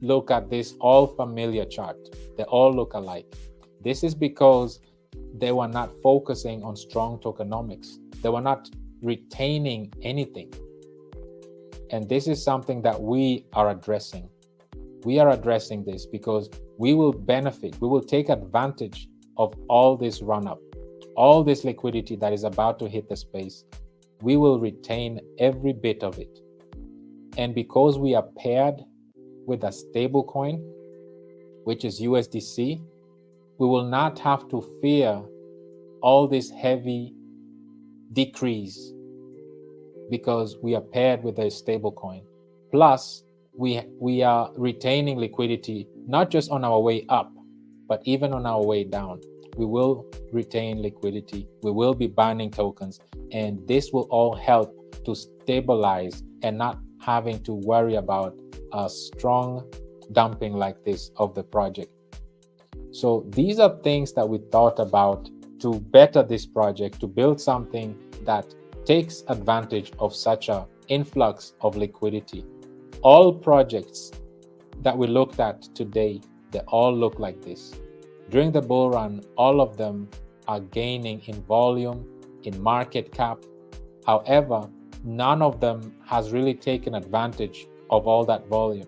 look at this all familiar chart. They all look alike. This is because they were not focusing on strong tokenomics. They were not retaining anything. And this is something that we are addressing. We are addressing this because we will benefit, we will take advantage of all this run-up, all this liquidity that is about to hit the space. We will retain every bit of it. And because we are paired with a stable coin, which is USDC, we will not have to fear all this heavy decrease because we are paired with a stable coin. Plus, we are retaining liquidity, not just on our way up, but even on our way down. We will retain liquidity. We will be burning tokens, and this will all help to stabilize and not having to worry about a strong dumping like this of the project. So these are things that we thought about to better this project, to build something that takes advantage of such an influx of liquidity. All projects that we looked at today, they all look like this. During the bull run, all of them are gaining in volume, in market cap. However, none of them has really taken advantage of all that volume.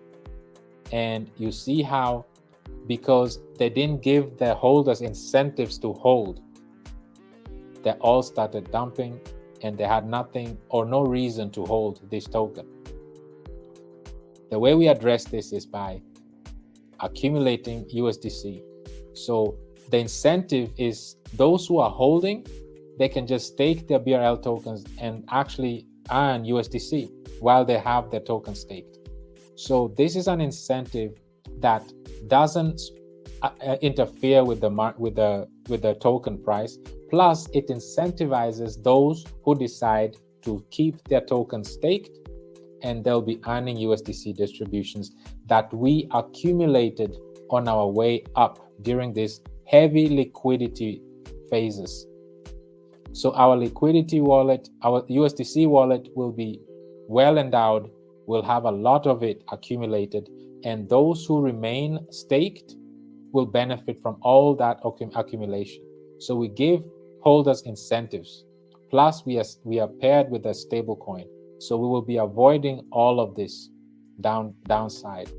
And you see how, because they didn't give their holders incentives to hold, they all started dumping and they had nothing or no reason to hold this token. The way we address this is by accumulating USDC. So the incentive is those who are holding, they can just stake their BRL tokens and actually earn USDC while they have their token staked. So this is an incentive that doesn't interfere with the token price. Plus, it incentivizes those who decide to keep their token staked, and they'll be earning USDC distributions that we accumulated on our way up during these heavy liquidity phases. So our liquidity wallet, our USDC wallet, will be well endowed, will have a lot of it accumulated, and those who remain staked will benefit from all that accumulation. So we give holders incentives. Plus, we are paired with a stable coin. So we will be avoiding all of this downside.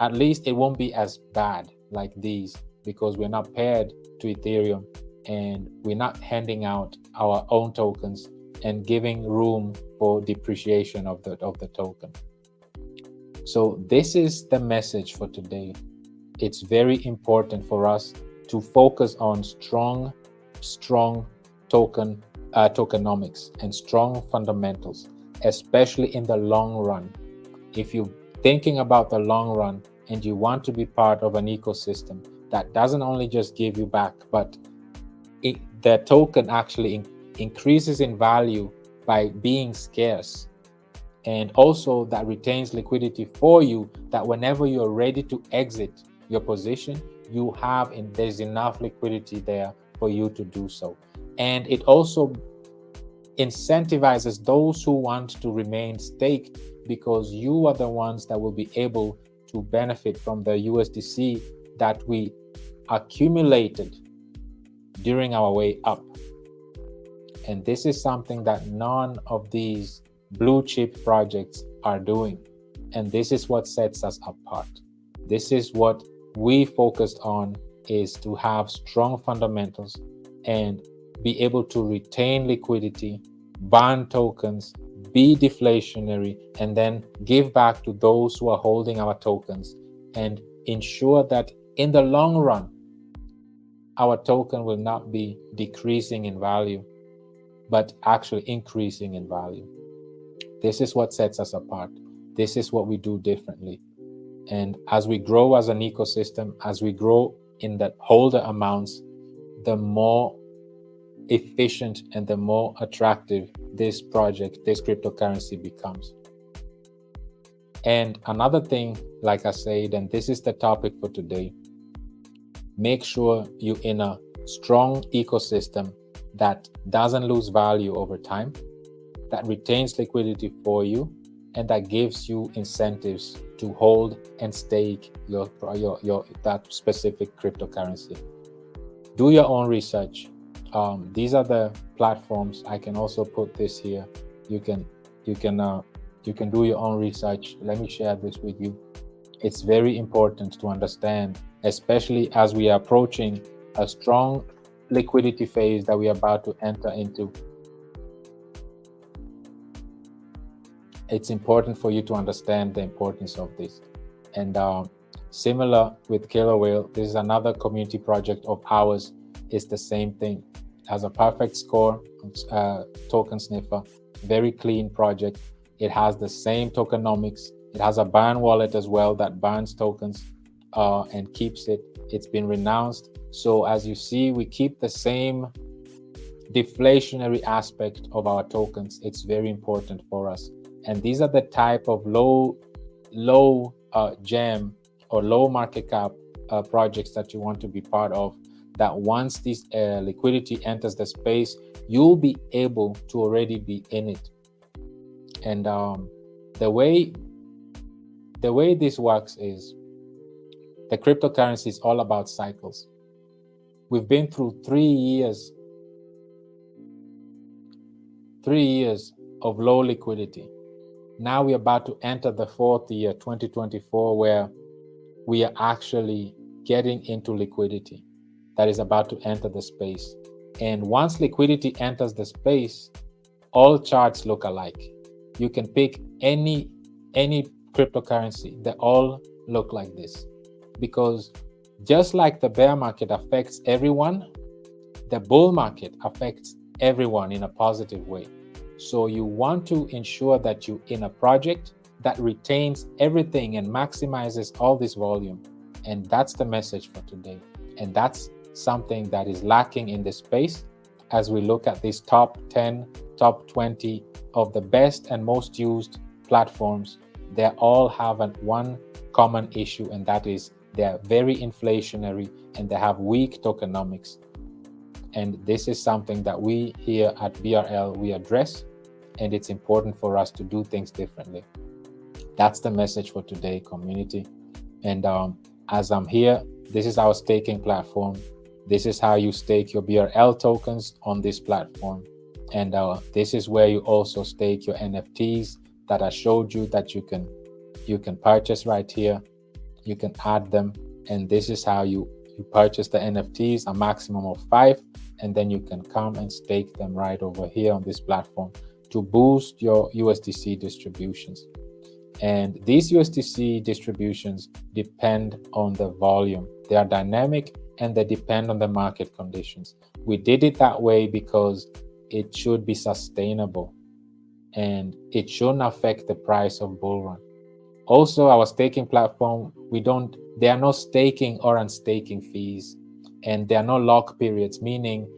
At least it won't be as bad like these, because we're not paired to Ethereum and we're not handing out our own tokens and giving room for depreciation of the token. So this is the message for today. It's very important for us to focus on strong tokenomics and strong fundamentals, especially in the long run. If you're thinking about the long run and you want to be part of an ecosystem that doesn't only just give you back, but the token actually increases in value by being scarce, and also that retains liquidity for you, that whenever you're ready to exit your position, you have, and there's enough liquidity there for you to do so. And it also incentivizes those who want to remain staked, because you are the ones that will be able to benefit from the USDC that we accumulated during our way up. And this is something that none of these blue chip projects are doing. And this is what sets us apart. This is what we focused on, is to have strong fundamentals and be able to retain liquidity, burn tokens, be deflationary, and then give back to those who are holding our tokens, and ensure that in the long run, our token will not be decreasing in value, but actually increasing in value. This is what sets us apart. This is what we do differently. And as we grow as an ecosystem, as we grow in the holder amounts, the more efficient and the more attractive this project, this cryptocurrency becomes. And another thing, like I said, and this is the topic for today, make sure you're in a strong ecosystem that doesn't lose value over time, that retains liquidity for you, and that gives you incentives to hold and stake your that specific cryptocurrency. Do your own research. These are the platforms. I can also put this here. You can do your own research. Let me share this with you. It's very important to understand, especially as we are approaching a strong liquidity phase that we are about to enter into. It's important for you to understand the importance of this. And similar with Killer Whale, this is another community project of ours. It's the same thing. It has a perfect score, token sniffer, very clean project. It has the same tokenomics. It has a burn wallet as well that burns tokens and keeps it. It's been renounced. So as you see, we keep the same deflationary aspect of our tokens. It's very important for us. And these are the type of low gem or low market cap projects that you want to be part of, that once this liquidity enters the space, you'll be able to already be in it. And the way this works is, the cryptocurrency is all about cycles. We've been through 3 years of low liquidity. Now we're about to enter the 4th year, 2024, where we are actually getting into liquidity that is about to enter the space. And once liquidity enters the space, all charts look alike. You can pick any cryptocurrency, they all look like this. Because just like the bear market affects everyone, the bull market affects everyone in a positive way. So you want to ensure that you're in a project that retains everything and maximizes all this volume. And that's the message for today. And that's something that is lacking in the space as we look at these top 10, top 20 of the best and most used platforms. They all have one common issue, and that is they're very inflationary and they have weak tokenomics. And this is something that we here at BRL, we address, and it's important for us to do things differently. That's the message for today, community. And as I'm here, this is our staking platform. This is how you stake your BRL tokens on this platform. And this is where you also stake your NFTs that I showed you that you can purchase right here. You can add them, and this is how you purchase the NFTs, a maximum of 5, and then you can come and stake them right over here on this platform to boost your USDC distributions. And these USDC distributions depend on the volume. They are dynamic and they depend on the market conditions. We did it that way because it should be sustainable and it shouldn't affect the price of Bullrun. Also, our staking platform, there are no staking or unstaking fees, and there are no lock periods, meaning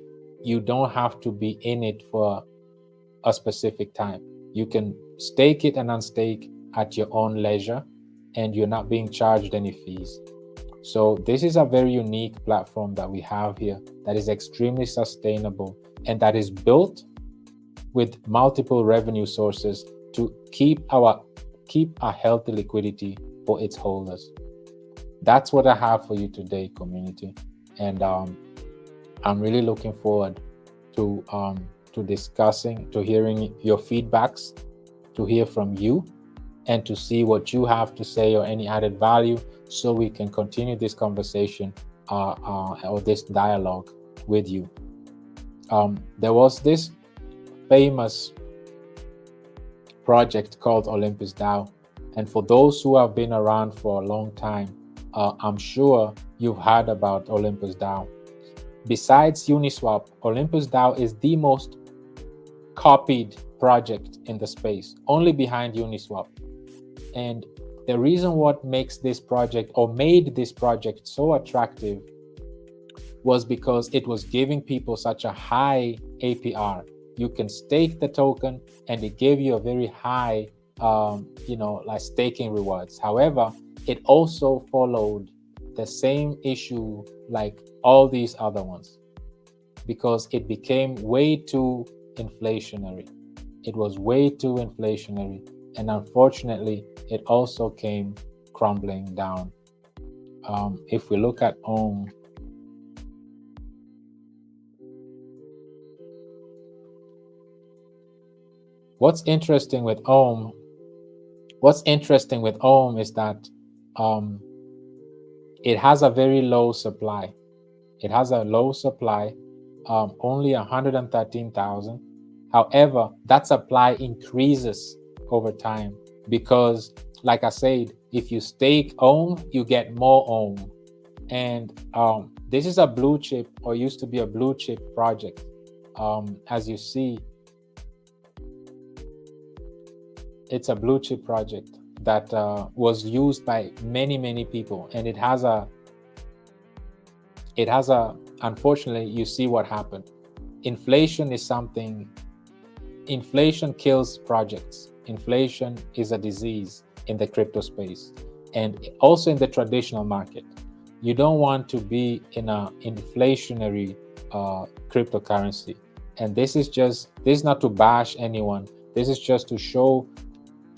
you don't have to be in it for a specific time. You can stake it and unstake at your own leisure, and you're not being charged any fees. So this is a very unique platform that we have here that is extremely sustainable and that is built with multiple revenue sources to keep a healthy liquidity for its holders. That's what I have for you today, community. And I'm really looking forward to discussing, to hearing your feedbacks, to hear from you, and to see what you have to say or any added value, so we can continue this conversation or this dialogue with you. There was this famous project called Olympus DAO, and for those who have been around for a long time, I'm sure you've heard about Olympus DAO. Besides Uniswap, Olympus DAO is the most copied project in the space, only behind Uniswap. And the reason what makes this project or made this project so attractive was because it was giving people such a high APR. You can stake the token and it gave you a very high like staking rewards. However, it also followed the same issue like all these other ones, because it became way too inflationary. It was way too inflationary, and unfortunately it also came crumbling down. If we look at Ohm, what's interesting with Ohm is that it has a very low supply. It has a low supply, only 113,000. However, that supply increases over time because, like I said, if you stake Ohm, you get more Ohm. And this is a blue chip, or used to be a blue chip project. As you see, it's a blue chip project that was used by many people, and it has a unfortunately, you see what happened. Inflation kills projects. Inflation is a disease in the crypto space and also in the traditional market. You don't want to be in a inflationary cryptocurrency. And this is not to bash anyone. This is just to show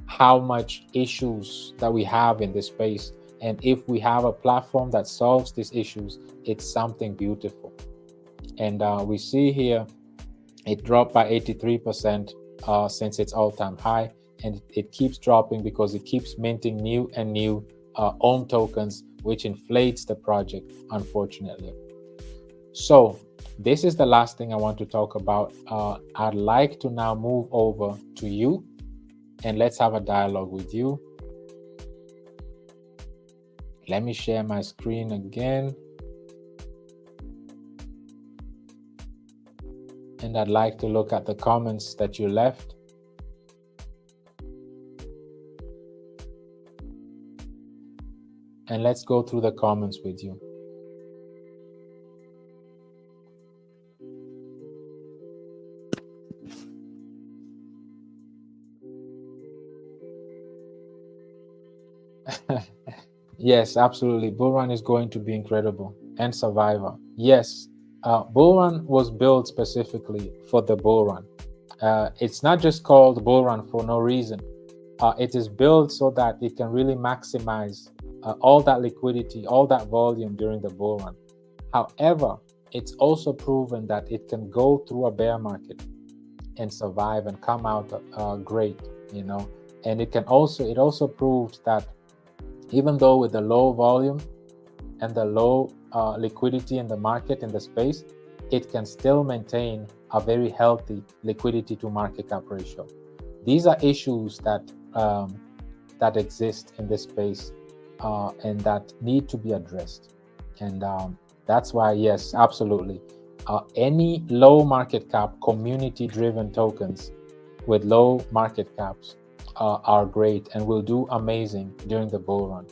how much issues that we have in this space. And if we have a platform that solves these issues, it's something beautiful. And we see here it dropped by 83% since its all-time high, and it keeps dropping because it keeps minting new and new ohm tokens, which inflates the project, unfortunately. So this is the last thing I want to talk about. I'd like to now move over to you, and let's have a dialogue with you. Let me share my screen again. And I'd like to look at the comments that you left. And let's go through the comments with you. Yes, absolutely. Bullrun is going to be incredible. And Survivor. Yes, Bullrun was built specifically for the Bullrun. It's not just called Bullrun for no reason. It is built so that it can really maximize all that liquidity, all that volume during the Bullrun. However, it's also proven that it can go through a bear market and survive and come out great, you know. And it also proved that even though with the low volume and the low liquidity in the market, in the space, it can still maintain a very healthy liquidity to market cap ratio. These are issues that that exist in this space and that need to be addressed. And that's why, yes, absolutely. Any low market cap, community driven tokens with low market caps are great and will do amazing during the bull run.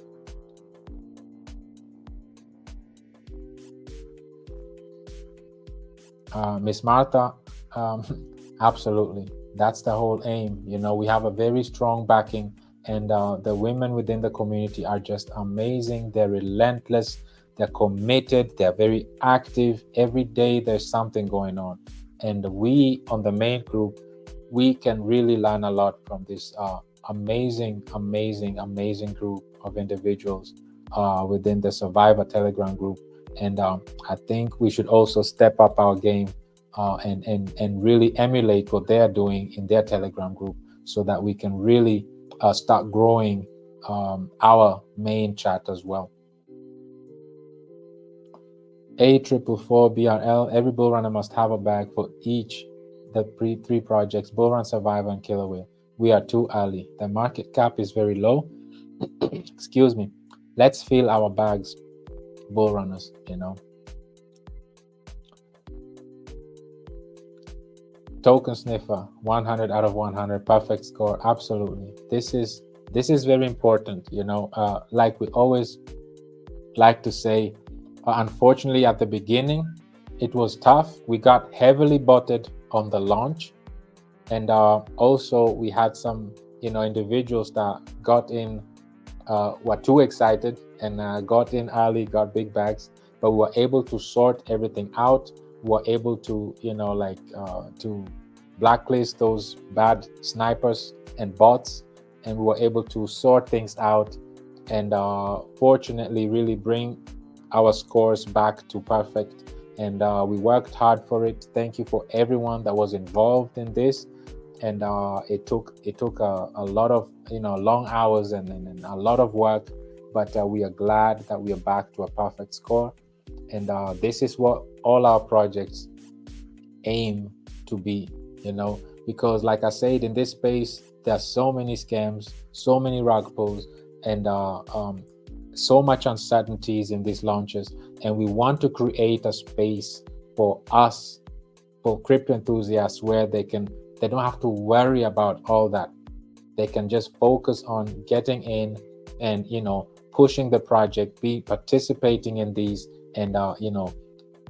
Miss Martha, absolutely. That's the whole aim. You know, we have a very strong backing, and the women within the community are just amazing. They're relentless, they're committed, they're very active. Every day there's something going on. And we on the main group, we can really learn a lot from this amazing group of individuals within the Survivor Telegram group. And I think we should also step up our game and really emulate what they're doing in their Telegram group so that we can really start growing our main chat as well. A444 BRL, every bull runner must have a bag for each the three projects, Bull Run, Survivor, and Killer Whale. We are too early. The market cap is very low. Excuse me. Let's fill our bags, bull runners, you know. Token sniffer, 100 out of 100, perfect score. Absolutely. This is very important, you know. Like we always like to say, unfortunately at the beginning it was tough. We got heavily botted on the launch, and also we had some, you know, individuals that got in, were too excited and got in early, got big bags, but we were able to sort everything out. We were able to, you know, like to blacklist those bad snipers and bots, and we were able to sort things out and fortunately really bring our scores back to perfect. And we worked hard for it. Thank you for everyone that was involved in this. And it took a lot of, you know, long hours and a lot of work, but we are glad that we are back to a perfect score. And this is what all our projects aim to be, you know, because like I said, in this space there are so many scams, so many rug pulls, and so much uncertainties in these launches, and we want to create a space for us, for crypto enthusiasts, where they don't have to worry about all that. They can just focus on getting in and, you know, pushing the project, be participating in these, and you know,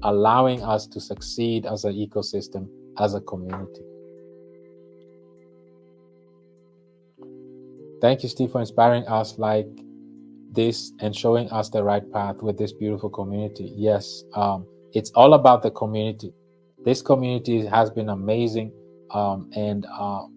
allowing us to succeed as an ecosystem, as a community. Thank you, Steve, for inspiring us. Like this and showing us the right path with this beautiful community. Yes, it's all about the community. This community has been amazing, and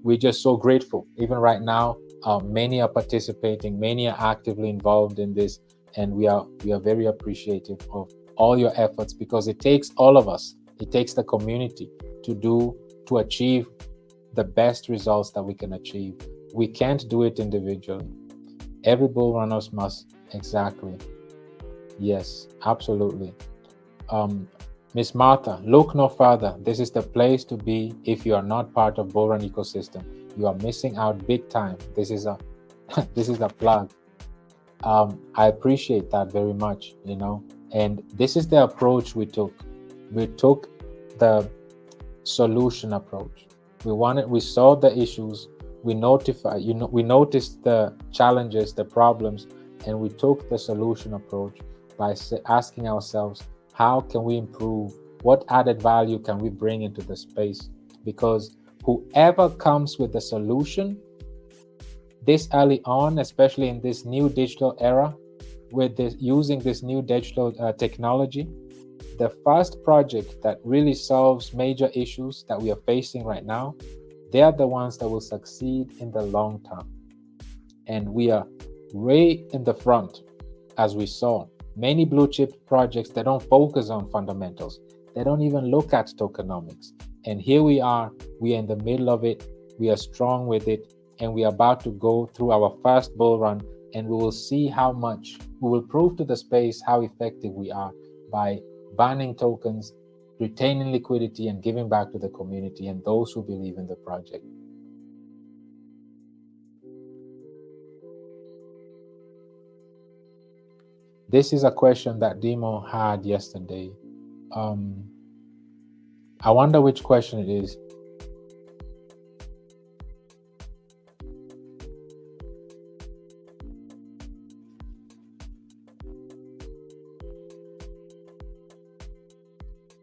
we're just so grateful. Even right now, many are participating, many are actively involved in this, and we are very appreciative of all your efforts, because it takes all of us. It takes the community to achieve the best results that we can achieve. We can't do it individually. Every bull runners must. Exactly. Yes, absolutely. um Miss Martha, look no further. This is the place to be. If you are not part of bull run ecosystem, you are missing out big time. This is a this is a plug. I appreciate that very much, and this is the approach we took. We took the solution approach. We saw the issues, we noticed the challenges, the problems, and we took the solution approach by asking ourselves, how can we improve? What added value can we bring into the space? Because whoever comes with the solution this early on, especially in this new digital era, with this using this new digital technology, the first project that really solves major issues that we are facing right now, they are the ones that will succeed in the long term. And we are way in the front, as we saw. Many blue chip projects, they don't focus on fundamentals. They don't even look at tokenomics. And here we are in the middle of it. We are strong with it, and we are about to go through our first bull run, and we will see how much we will prove to the space how effective we are by banning tokens, retaining liquidity, and giving back to the community and those who believe in the project. This is a question that Demo had yesterday. Um, I wonder which question it is.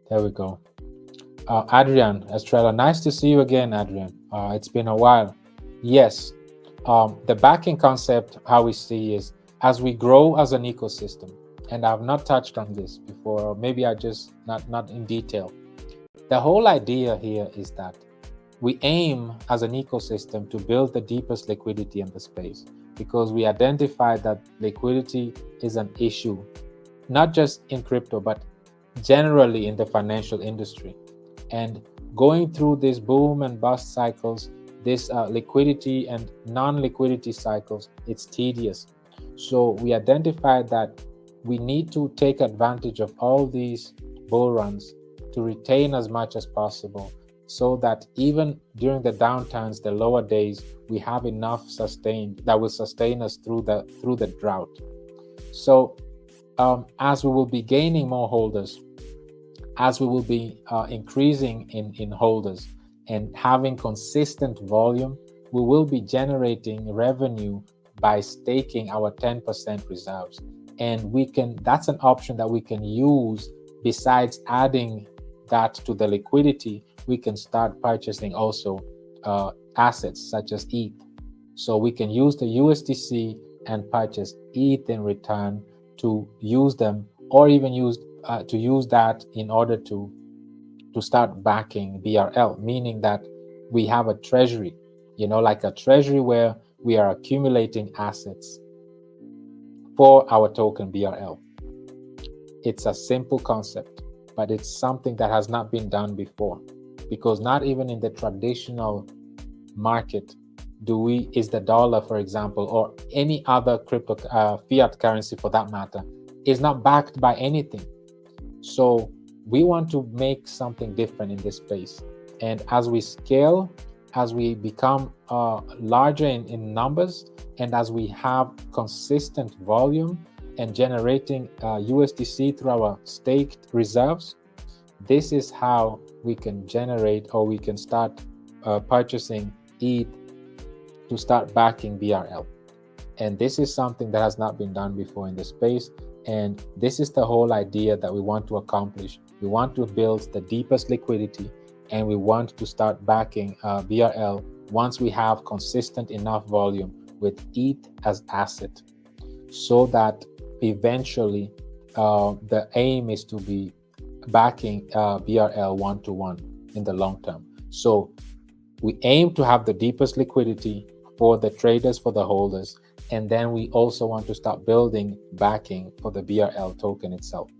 There we go. Adrian Estrella, nice to see you again, Adrian. It's been a while. Yes, the backing concept, how we see is as we grow as an ecosystem, and I've not touched on this before, or maybe I just not in detail. The whole idea here is that we aim as an ecosystem to build the deepest liquidity in the space, because we identify that liquidity is an issue, not just in crypto, but generally in the financial industry. And going through these boom and bust cycles, this liquidity and non-liquidity cycles, it's tedious. So we identified that we need to take advantage of all these bull runs to retain as much as possible, so that even during the downturns, the lower days, we have enough sustained that will sustain us through the drought. So as we will be gaining more holders, as we will be increasing in holders and having consistent volume, we will be generating revenue by staking our 10% reserves. And that's an option that we can use. Besides adding that to the liquidity, we can start purchasing also assets such as ETH. So we can use the USDC and purchase ETH in return to use them, or even use that in order to start backing BRL, meaning that we have a treasury, like a treasury where we are accumulating assets for our token BRL. It's a simple concept, but it's something that has not been done before, because not even in the traditional market is the dollar, for example, or any other crypto fiat currency for that matter, is not backed by anything. So we want to make something different in this space. And as we scale, as we become larger in numbers, and as we have consistent volume and generating USDC through our staked reserves, this is how we can generate, or we can start purchasing ETH to start backing BRL. And this is something that has not been done before in the space. And this is the whole idea that we want to accomplish. We want to build the deepest liquidity, and we want to start backing BRL once we have consistent enough volume with ETH as asset. so that eventually the aim is to be backing BRL 1-to-1 in the long term. So we aim to have the deepest liquidity for the traders, for the holders, and then we also want to start building backing for the BRL token itself.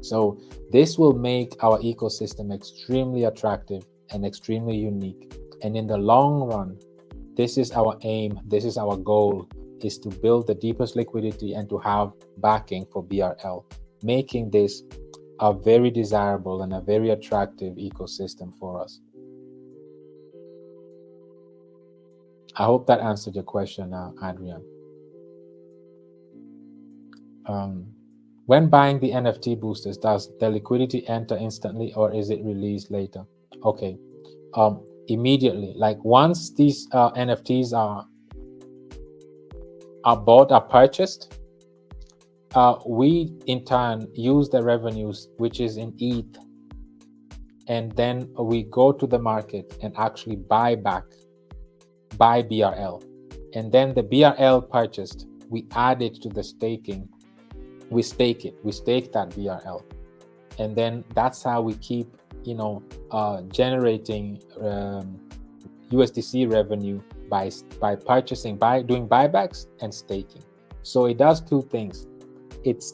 So this will make our ecosystem extremely attractive and extremely unique. And in the long run, this is our aim, this is our goal, is to build the deepest liquidity and to have backing for BRL, making this a very desirable and a very attractive ecosystem for us. I hope that answered your question, Adrian. When buying the NFT boosters, does the liquidity enter instantly or is it released later? Okay, immediately. Like once these NFTs are bought, are purchased, we in turn use the revenues, which is in ETH, and then we go to the market and actually buy BRL. And then the BRL purchased, we add it to the staking. We stake that BRL. And then that's how we keep, generating USDC revenue by purchasing, by doing buybacks and staking. So it does two things. It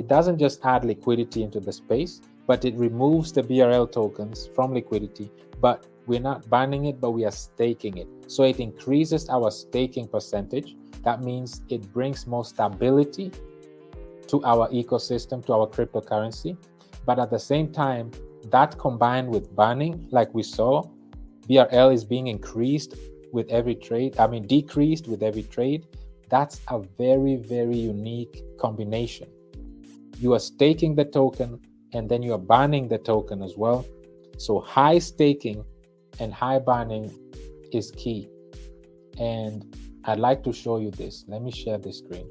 doesn't just add liquidity into the space, but it removes the BRL tokens from liquidity. But we're not burning it, but we are staking it. So it increases our staking percentage. That means it brings more stability to our ecosystem, to our cryptocurrency. But at the same time, that combined with burning, like we saw, BRL is being decreased with every trade. That's a very, very unique combination. You are staking the token and then you are burning the token as well. So high staking and high burning is key. And I'd like to show you this. Let me share the screen.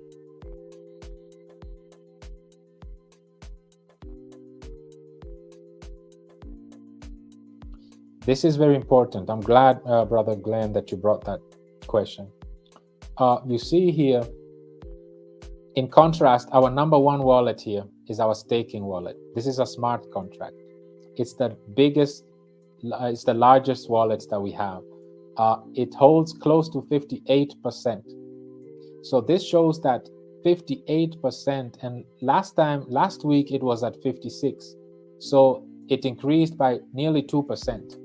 This is very important. I'm glad, Brother Glenn, that you brought that question. You see here, in contrast, our number one wallet here is our staking wallet. This is a smart contract. It's the largest wallet that we have. It holds close to 58%. So this shows that 58%, and last week it was at 56. So it increased by nearly 2%.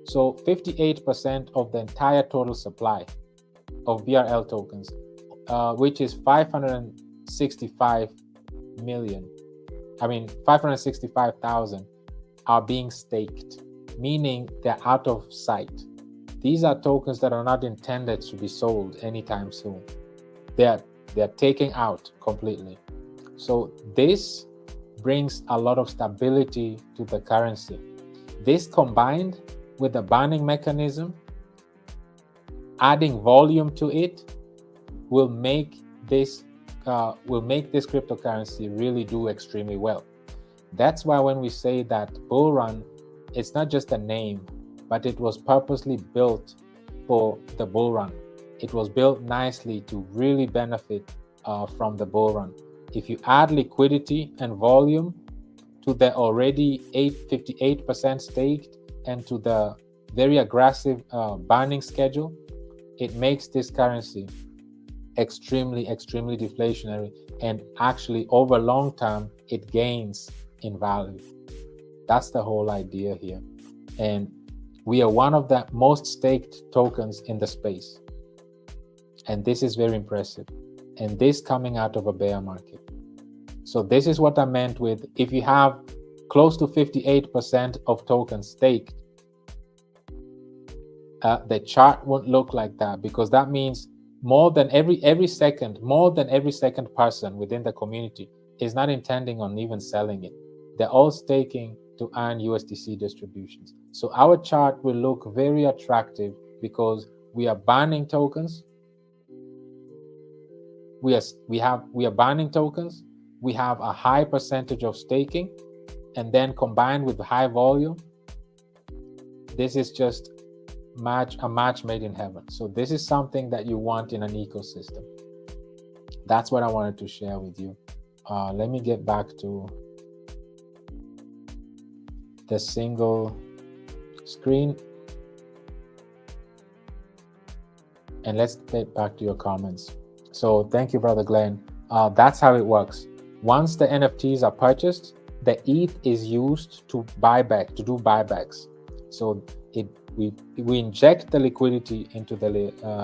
So 58% of the entire total supply of BRL tokens, which is 565,000 are being staked, meaning they're out of sight. These are tokens that are not intended to be sold anytime soon. They're taken out completely. So this brings a lot of stability to the currency. This combined with the burning mechanism, adding volume to it, will make this cryptocurrency really do extremely well. That's why when we say that Bullrun, it's not just a name, but it was purposely built for the Bullrun. It was built nicely to really benefit from the Bullrun. If you add liquidity and volume to the already 58% staked and to the very aggressive burning schedule, it makes this currency extremely, extremely deflationary, and actually over long term, it gains in value. That's the whole idea here. And we are one of the most staked tokens in the space. And this is very impressive. And this coming out of a bear market. So this is what I meant with, if you have close to 58% of tokens staked, the chart won't look like that, because that means more than every second person within the community is not intending on even selling it. They're all staking to earn USDC distributions. So our chart will look very attractive because we are burning tokens. We are burning tokens. We have a high percentage of staking, and then combined with high volume, this is just a match made in heaven. So this is something that you want in an ecosystem. that's what I wanted to share with you. Let me get back to the single screen, and let's get back to your comments. So thank you, Brother Glenn. That's how it works. Once the NFTs are purchased, the ETH is used to do buybacks. So we inject the liquidity into the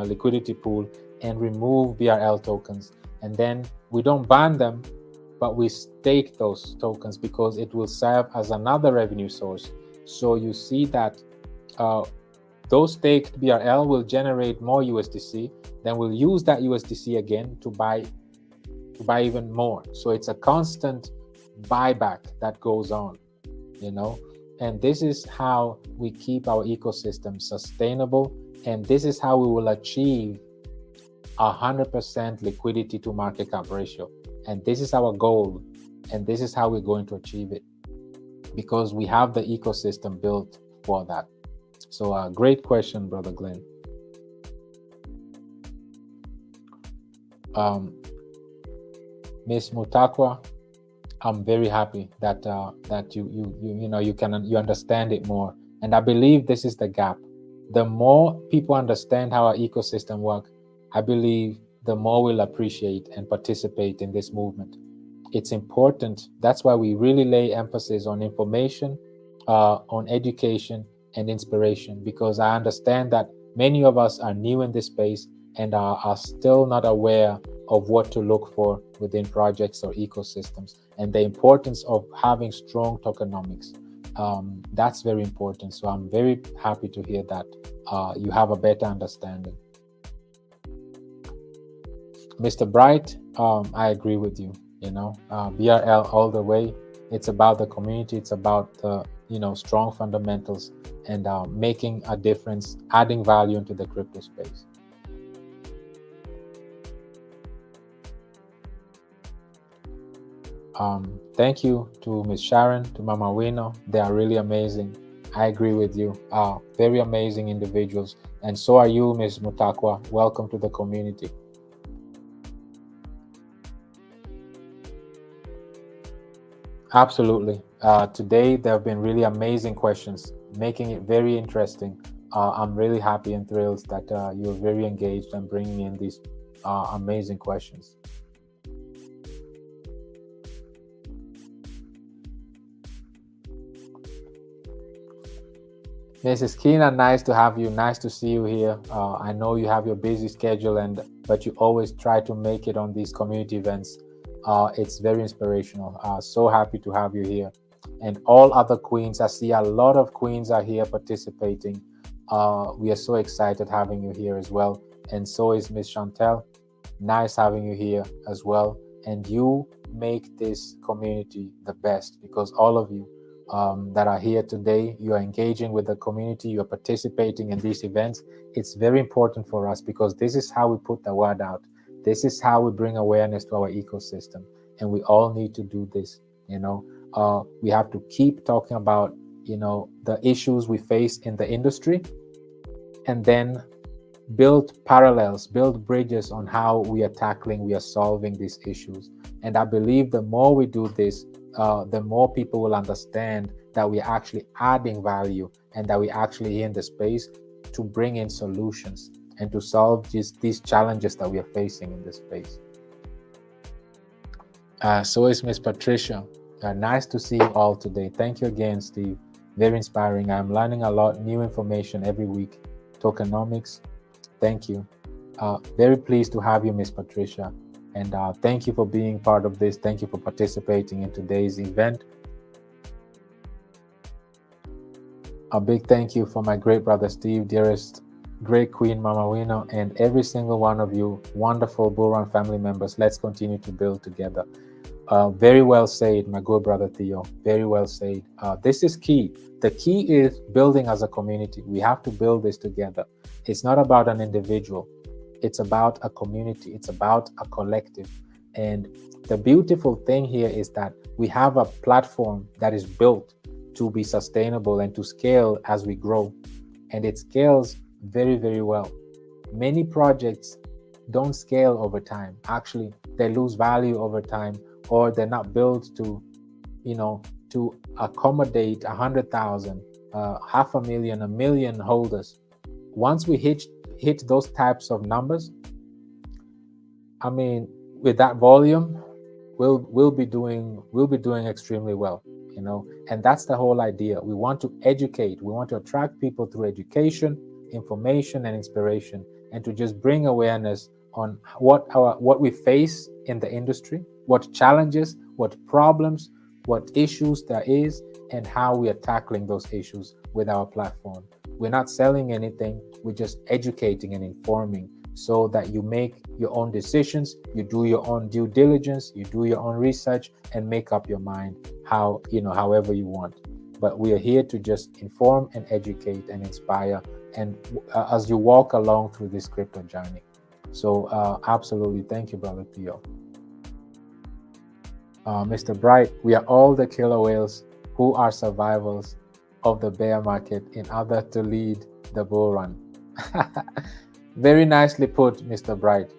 liquidity pool and remove BRL tokens, and then we don't ban them, but we stake those tokens because it will serve as another revenue source. So you see that those staked BRL will generate more USDC. Then we'll use that USDC again to buy even more. So it's a constant buyback that goes on, and this is how we keep our ecosystem sustainable, and this is how we will achieve 100% liquidity to market cap ratio. And this is our goal, and this is how we're going to achieve it, because we have the ecosystem built for that. So great question, Brother Glenn. Miss Mutakwa, I'm very happy that you understand it more, and I believe this is the gap. The more people understand how our ecosystem works, I believe the more we'll appreciate and participate in this movement. It's important. That's why we really lay emphasis on information, on education, and inspiration, because I understand that many of us are new in this space and are still not aware of what to look for within projects or ecosystems, and the importance of having strong tokenomics. That's very important. So I'm very happy to hear that you have a better understanding. Mr. Bright, I agree with you. BRL all the way. It's about the community. It's about the strong fundamentals and making a difference, adding value into the crypto space. Thank you to Ms. Sharon, to Mama Wino. They are really amazing. I agree with you. Very amazing individuals. And so are you, Ms. Mutakwa. Welcome to the community. Absolutely. Today, there have been really amazing questions, making it very interesting. I'm really happy and thrilled that you're very engaged and bringing in these amazing questions. Mrs. Keena, nice to have you. Nice to see you here. I know you have your busy schedule, but you always try to make it on these community events. It's very inspirational. So happy to have you here. And all other queens, I see a lot of queens are here participating. We are so excited having you here as well. And so is Miss Chantel. Nice having you here as well. And you make this community the best, because all of you that are here today, you are engaging with the community, you are participating in these events. It's very important for us, because this is how we put the word out. This is how we bring awareness to our ecosystem, and we all need to do this. We have to keep talking about the issues we face in the industry, and then build parallels, build bridges on how we are solving these issues. And I believe the more we do this, the more people will understand that we're actually adding value, and that we're actually here in the space to bring in solutions and to solve these challenges that we are facing in this space. So is Miss Patricia. Nice to see you all today. Thank you again, Steve. Very inspiring. I'm learning a lot, new information every week. Tokenomics. Thank you. Very pleased to have you, Miss Patricia. And thank you for being part of this. Thank you for participating in today's event. A big thank you for my great brother, Steve, dearest great queen, Mama Wino, and every single one of you, wonderful Bullrun family members. Let's continue to build together. Very well said, my good brother Theo. Very well said. This is key. The key is building as a community. We have to build this together. It's not about an individual. It's about a community. It's about a collective. And the beautiful thing here is that we have a platform that is built to be sustainable and to scale as we grow. And it scales very, very well. Many projects don't scale over time. Actually, they lose value over time, or they're not built to, to accommodate 100,000, 500,000, 1 million holders. Once we hit those types of numbers, I mean, with that volume, we'll be doing extremely well, and that's the whole idea. We want to educate, we want to attract people through education, information, and inspiration, and to just bring awareness on what we face in the industry, what challenges, what problems, what issues there is, and how we are tackling those issues with our platform. We're not selling anything, we're just educating and informing, so that you make your own decisions, you do your own due diligence, you do your own research, and make up your mind however you want. But we are here to just inform and educate and inspire, and as you walk along through this crypto journey. So absolutely, thank you, brother Theo. Mr. Bright, we are all the killer whales who are survivors of the bear market in order to lead the bull run. Very nicely put, Mr. Bright.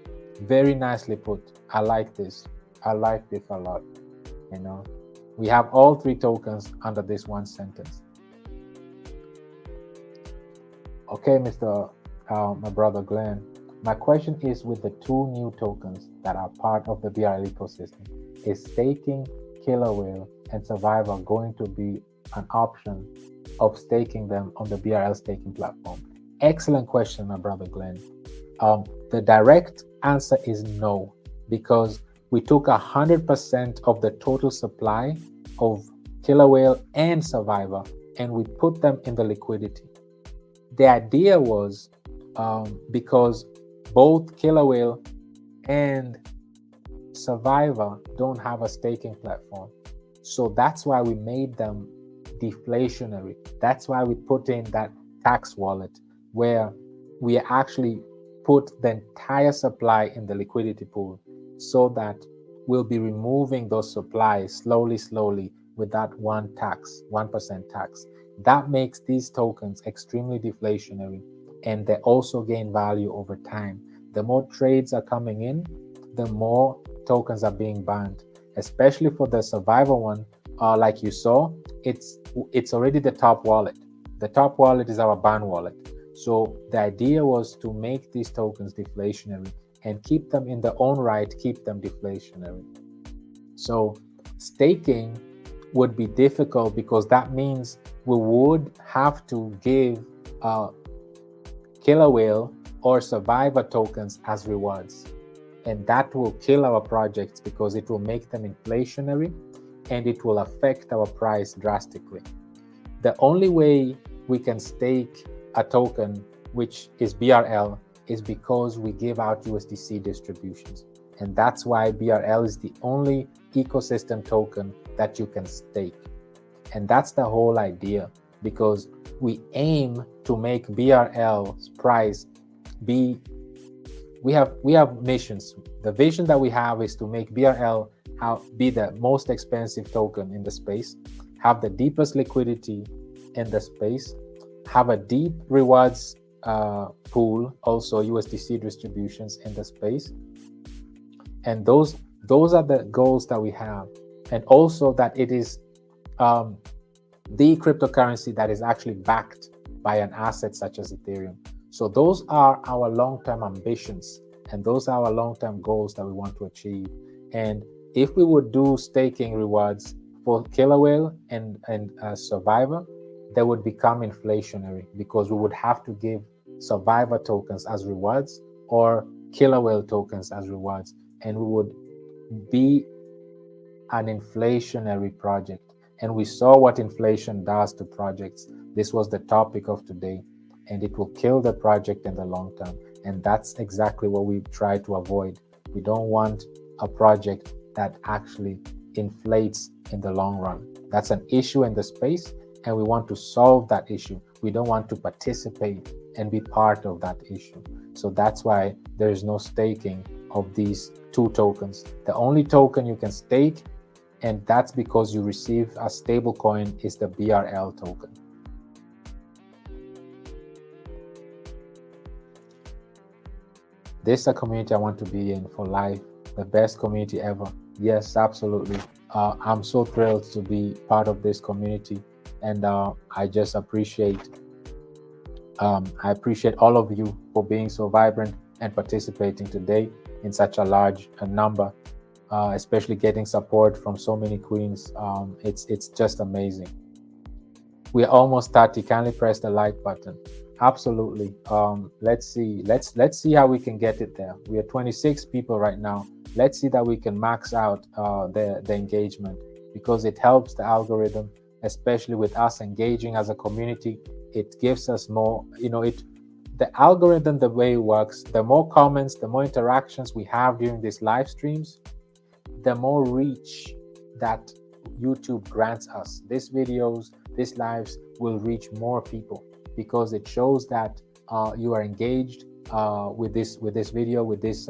Very nicely put. I like this. I like this a lot. We have all 3 tokens under this one sentence. Okay, my brother Glenn. My question is, with the 2 new tokens that are part of the BRL ecosystem, is staking, Killer Whale, and Survivor going to be an option of staking them on the BRL staking platform? Excellent question, my brother Glenn. The direct answer is no, because we took 100% of the total supply of Killer Whale and Survivor, and we put them in the liquidity. The idea was, because both Killer Whale and Survivor don't have a staking platform, so that's why we made them deflationary. That's why we put in that tax wallet, where we actually put the entire supply in the liquidity pool, so that we'll be removing those supplies slowly with that 1% tax. That makes these tokens extremely deflationary, and they also gain value over time. The more trades are coming in, the more tokens are being banned, especially for the Survivor one. Like you saw, it's already the top wallet. The top wallet is our ban wallet. So the idea was to make these tokens deflationary and keep them in their own right, keep them deflationary. So staking would be difficult, because that means we would have to give Killer Whale or Survivor tokens as rewards. And that will kill our projects, because it will make them inflationary and it will affect our price drastically. The only way we can stake a token, which is BRL, is because we give out USDC distributions. And that's why BRL is the only ecosystem token that you can stake. And that's the whole idea, because we aim to make BRL's price be, we have missions. The vision that we have is to make BRL be the most expensive token in the space, have the deepest liquidity in the space, have a deep rewards pool, also USDC distributions in the space. And those are the goals that we have. And also that it is the cryptocurrency that is actually backed by an asset such as Ethereum. So those are our long-term ambitions, and those are our long-term goals that we want to achieve. And if we would do staking rewards for Killer Whale and Survivor, they would become inflationary, because we would have to give Survivor tokens as rewards or Killer Whale tokens as rewards, and we would be an inflationary project. And we saw what inflation does to projects. This was the topic of today, and it will kill the project in the long term. And that's exactly what we try to avoid. We don't want a project that actually inflates in the long run. That's an issue in the space, and we want to solve that issue. We don't want to participate and be part of that issue. So that's why there is no staking of these 2 tokens. The only token you can stake, and that's because you receive a stable coin, is the BRL token. This is a community I want to be in for life, the best community ever. Yes, absolutely. I'm so thrilled to be part of this community, and I just I appreciate all of you for being so vibrant and participating today in such a large number, especially getting support from so many queens. It's just amazing. We're almost 30. Kindly press the like button. Absolutely. Let's see. Let's see how we can get it there. We are 26 people right now. Let's see that we can max out the engagement, because it helps the algorithm, especially with us engaging as a community. It gives us more. The algorithm, the way it works, the more comments, the more interactions we have during these live streams, the more reach that YouTube grants us. These videos, these lives will reach more people, because it shows that you are engaged with this video, with this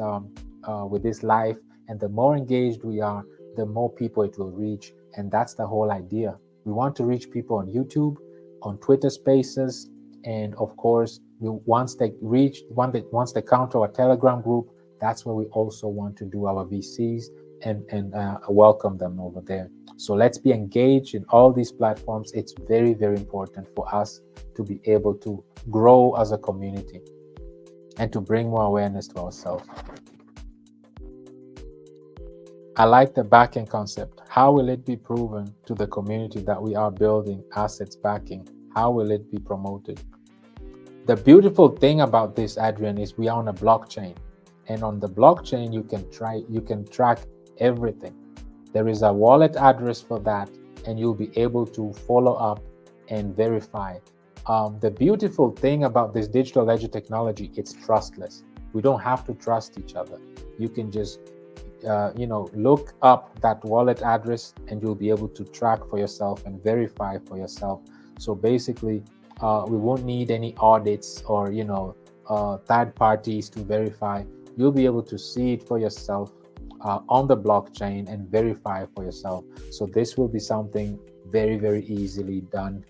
live, and the more engaged we are, the more people it will reach, and that's the whole idea. We want to reach people on YouTube, on Twitter Spaces, and of course, once they come to our Telegram group, that's where we also want to do our VCs and welcome them over there. So let's be engaged in all these platforms. It's very, very important for us to be able to grow as a community and to bring more awareness to ourselves. I like the backing concept. How will it be proven to the community that we are building assets backing? How will it be promoted? The beautiful thing about this, Adrian, is we are on a blockchain. And on the blockchain, you can track everything. There is a wallet address for that, and you'll be able to follow up and verify. The beautiful thing about this digital ledger technology, it's trustless. We don't have to trust each other. You can just look up that wallet address, and you'll be able to track for yourself and verify for yourself. So basically, we won't need any audits or third parties to verify. You'll be able to see it for yourself on the blockchain and verify for yourself. So this will be something very, very easily done.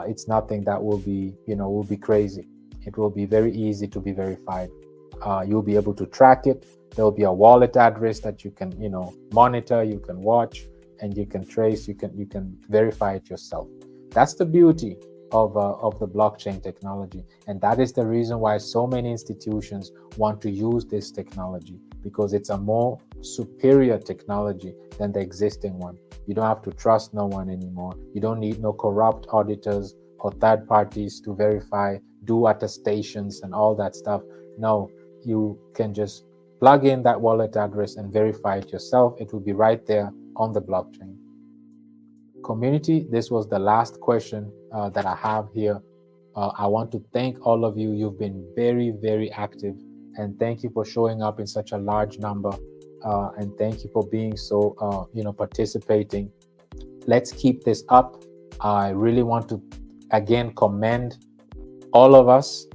It's nothing that will be crazy. It will be very easy to be verified. You'll be able to track it. There'll be a wallet address that you can monitor, you can watch, and you can trace. You can verify it yourself. That's the beauty of the blockchain technology, and that is the reason why so many institutions want to use this technology, because it's a more superior technology than the existing one. You don't have to trust no one anymore. You don't need no corrupt auditors or third parties to verify, do attestations and all that stuff. No, you can just plug in that wallet address and verify it yourself. It will be right there on the blockchain. Community, this was the last question that I have here. I want to thank all of you. You've been very, very active, and thank you for showing up in such a large number, and thank you for being so participating. Let's keep this up. I really want to again commend all of us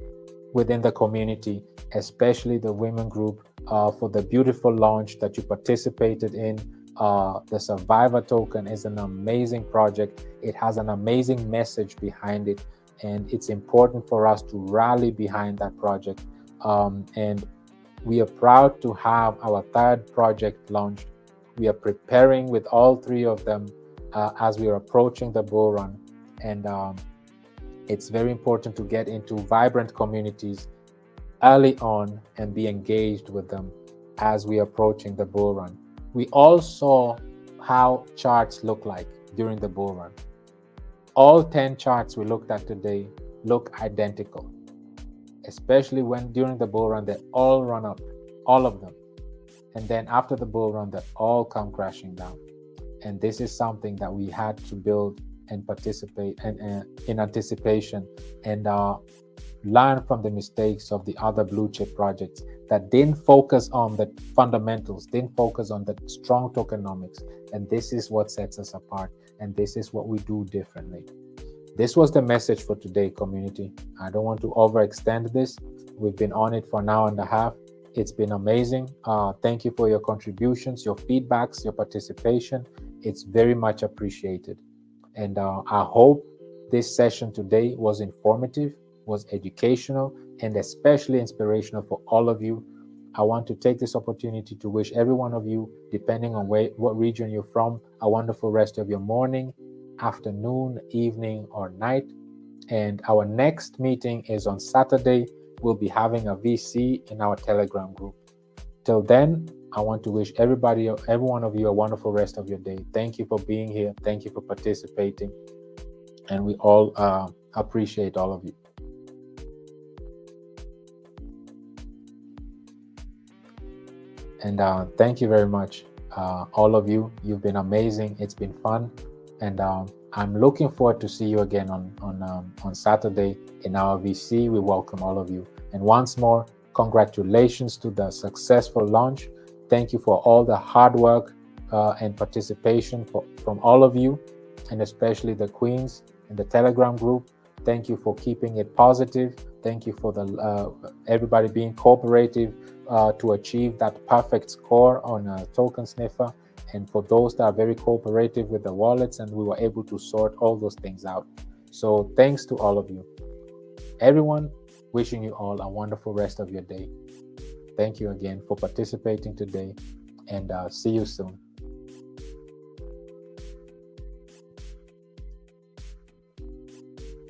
within the community, especially the women group, for the beautiful launch that you participated in. The Survivor Token is an amazing project. It has an amazing message behind it, and it's important for us to rally behind that project. And we are proud to have our third project launched. We are preparing with all three of them as we are approaching the bull run. And it's very important to get into vibrant communities early on and be engaged with them as we are approaching the bull run. We all saw how charts look like during the bull run. All 10 charts we looked at today look identical, especially when during the bull run they all run up, all of them. And then after the bull run, they all come crashing down. And this is something that we had to build and participate in anticipation, and learn from the mistakes of the other blue chip projects that didn't focus on the fundamentals, didn't focus on the strong tokenomics. And this is what sets us apart, and this is what we do differently. This was the message for today, community. I don't want to overextend this. We've been on it for an hour and a half. It's been amazing. Thank you for your contributions, your feedbacks, your participation. It's very much appreciated. And I hope this session today was informative. was educational and especially inspirational for all of you. I want to take this opportunity to wish every one of you, depending on what region you're from, a wonderful rest of your morning, afternoon, evening, or night. And our next meeting is on Saturday. We'll be having a VC in our Telegram group. Till then, I want to wish every one of you, a wonderful rest of your day. Thank you for being here. Thank you for participating. And we all appreciate all of you. And thank you very much, all of you. You've been amazing. It's been fun. And I'm looking forward to see you again on Saturday in our VC. We welcome all of you. And once more, congratulations to the successful launch. Thank you for all the hard work and participation from all of you, and especially the queens in the Telegram group. Thank you for keeping it positive. Thank you for the everybody being cooperative to achieve that perfect score on a token sniffer, and for those that are very cooperative with the wallets, and we were able to sort all those things out. So thanks to all of you. Everyone, wishing you all a wonderful rest of your day. Thank you again for participating today, and see you soon.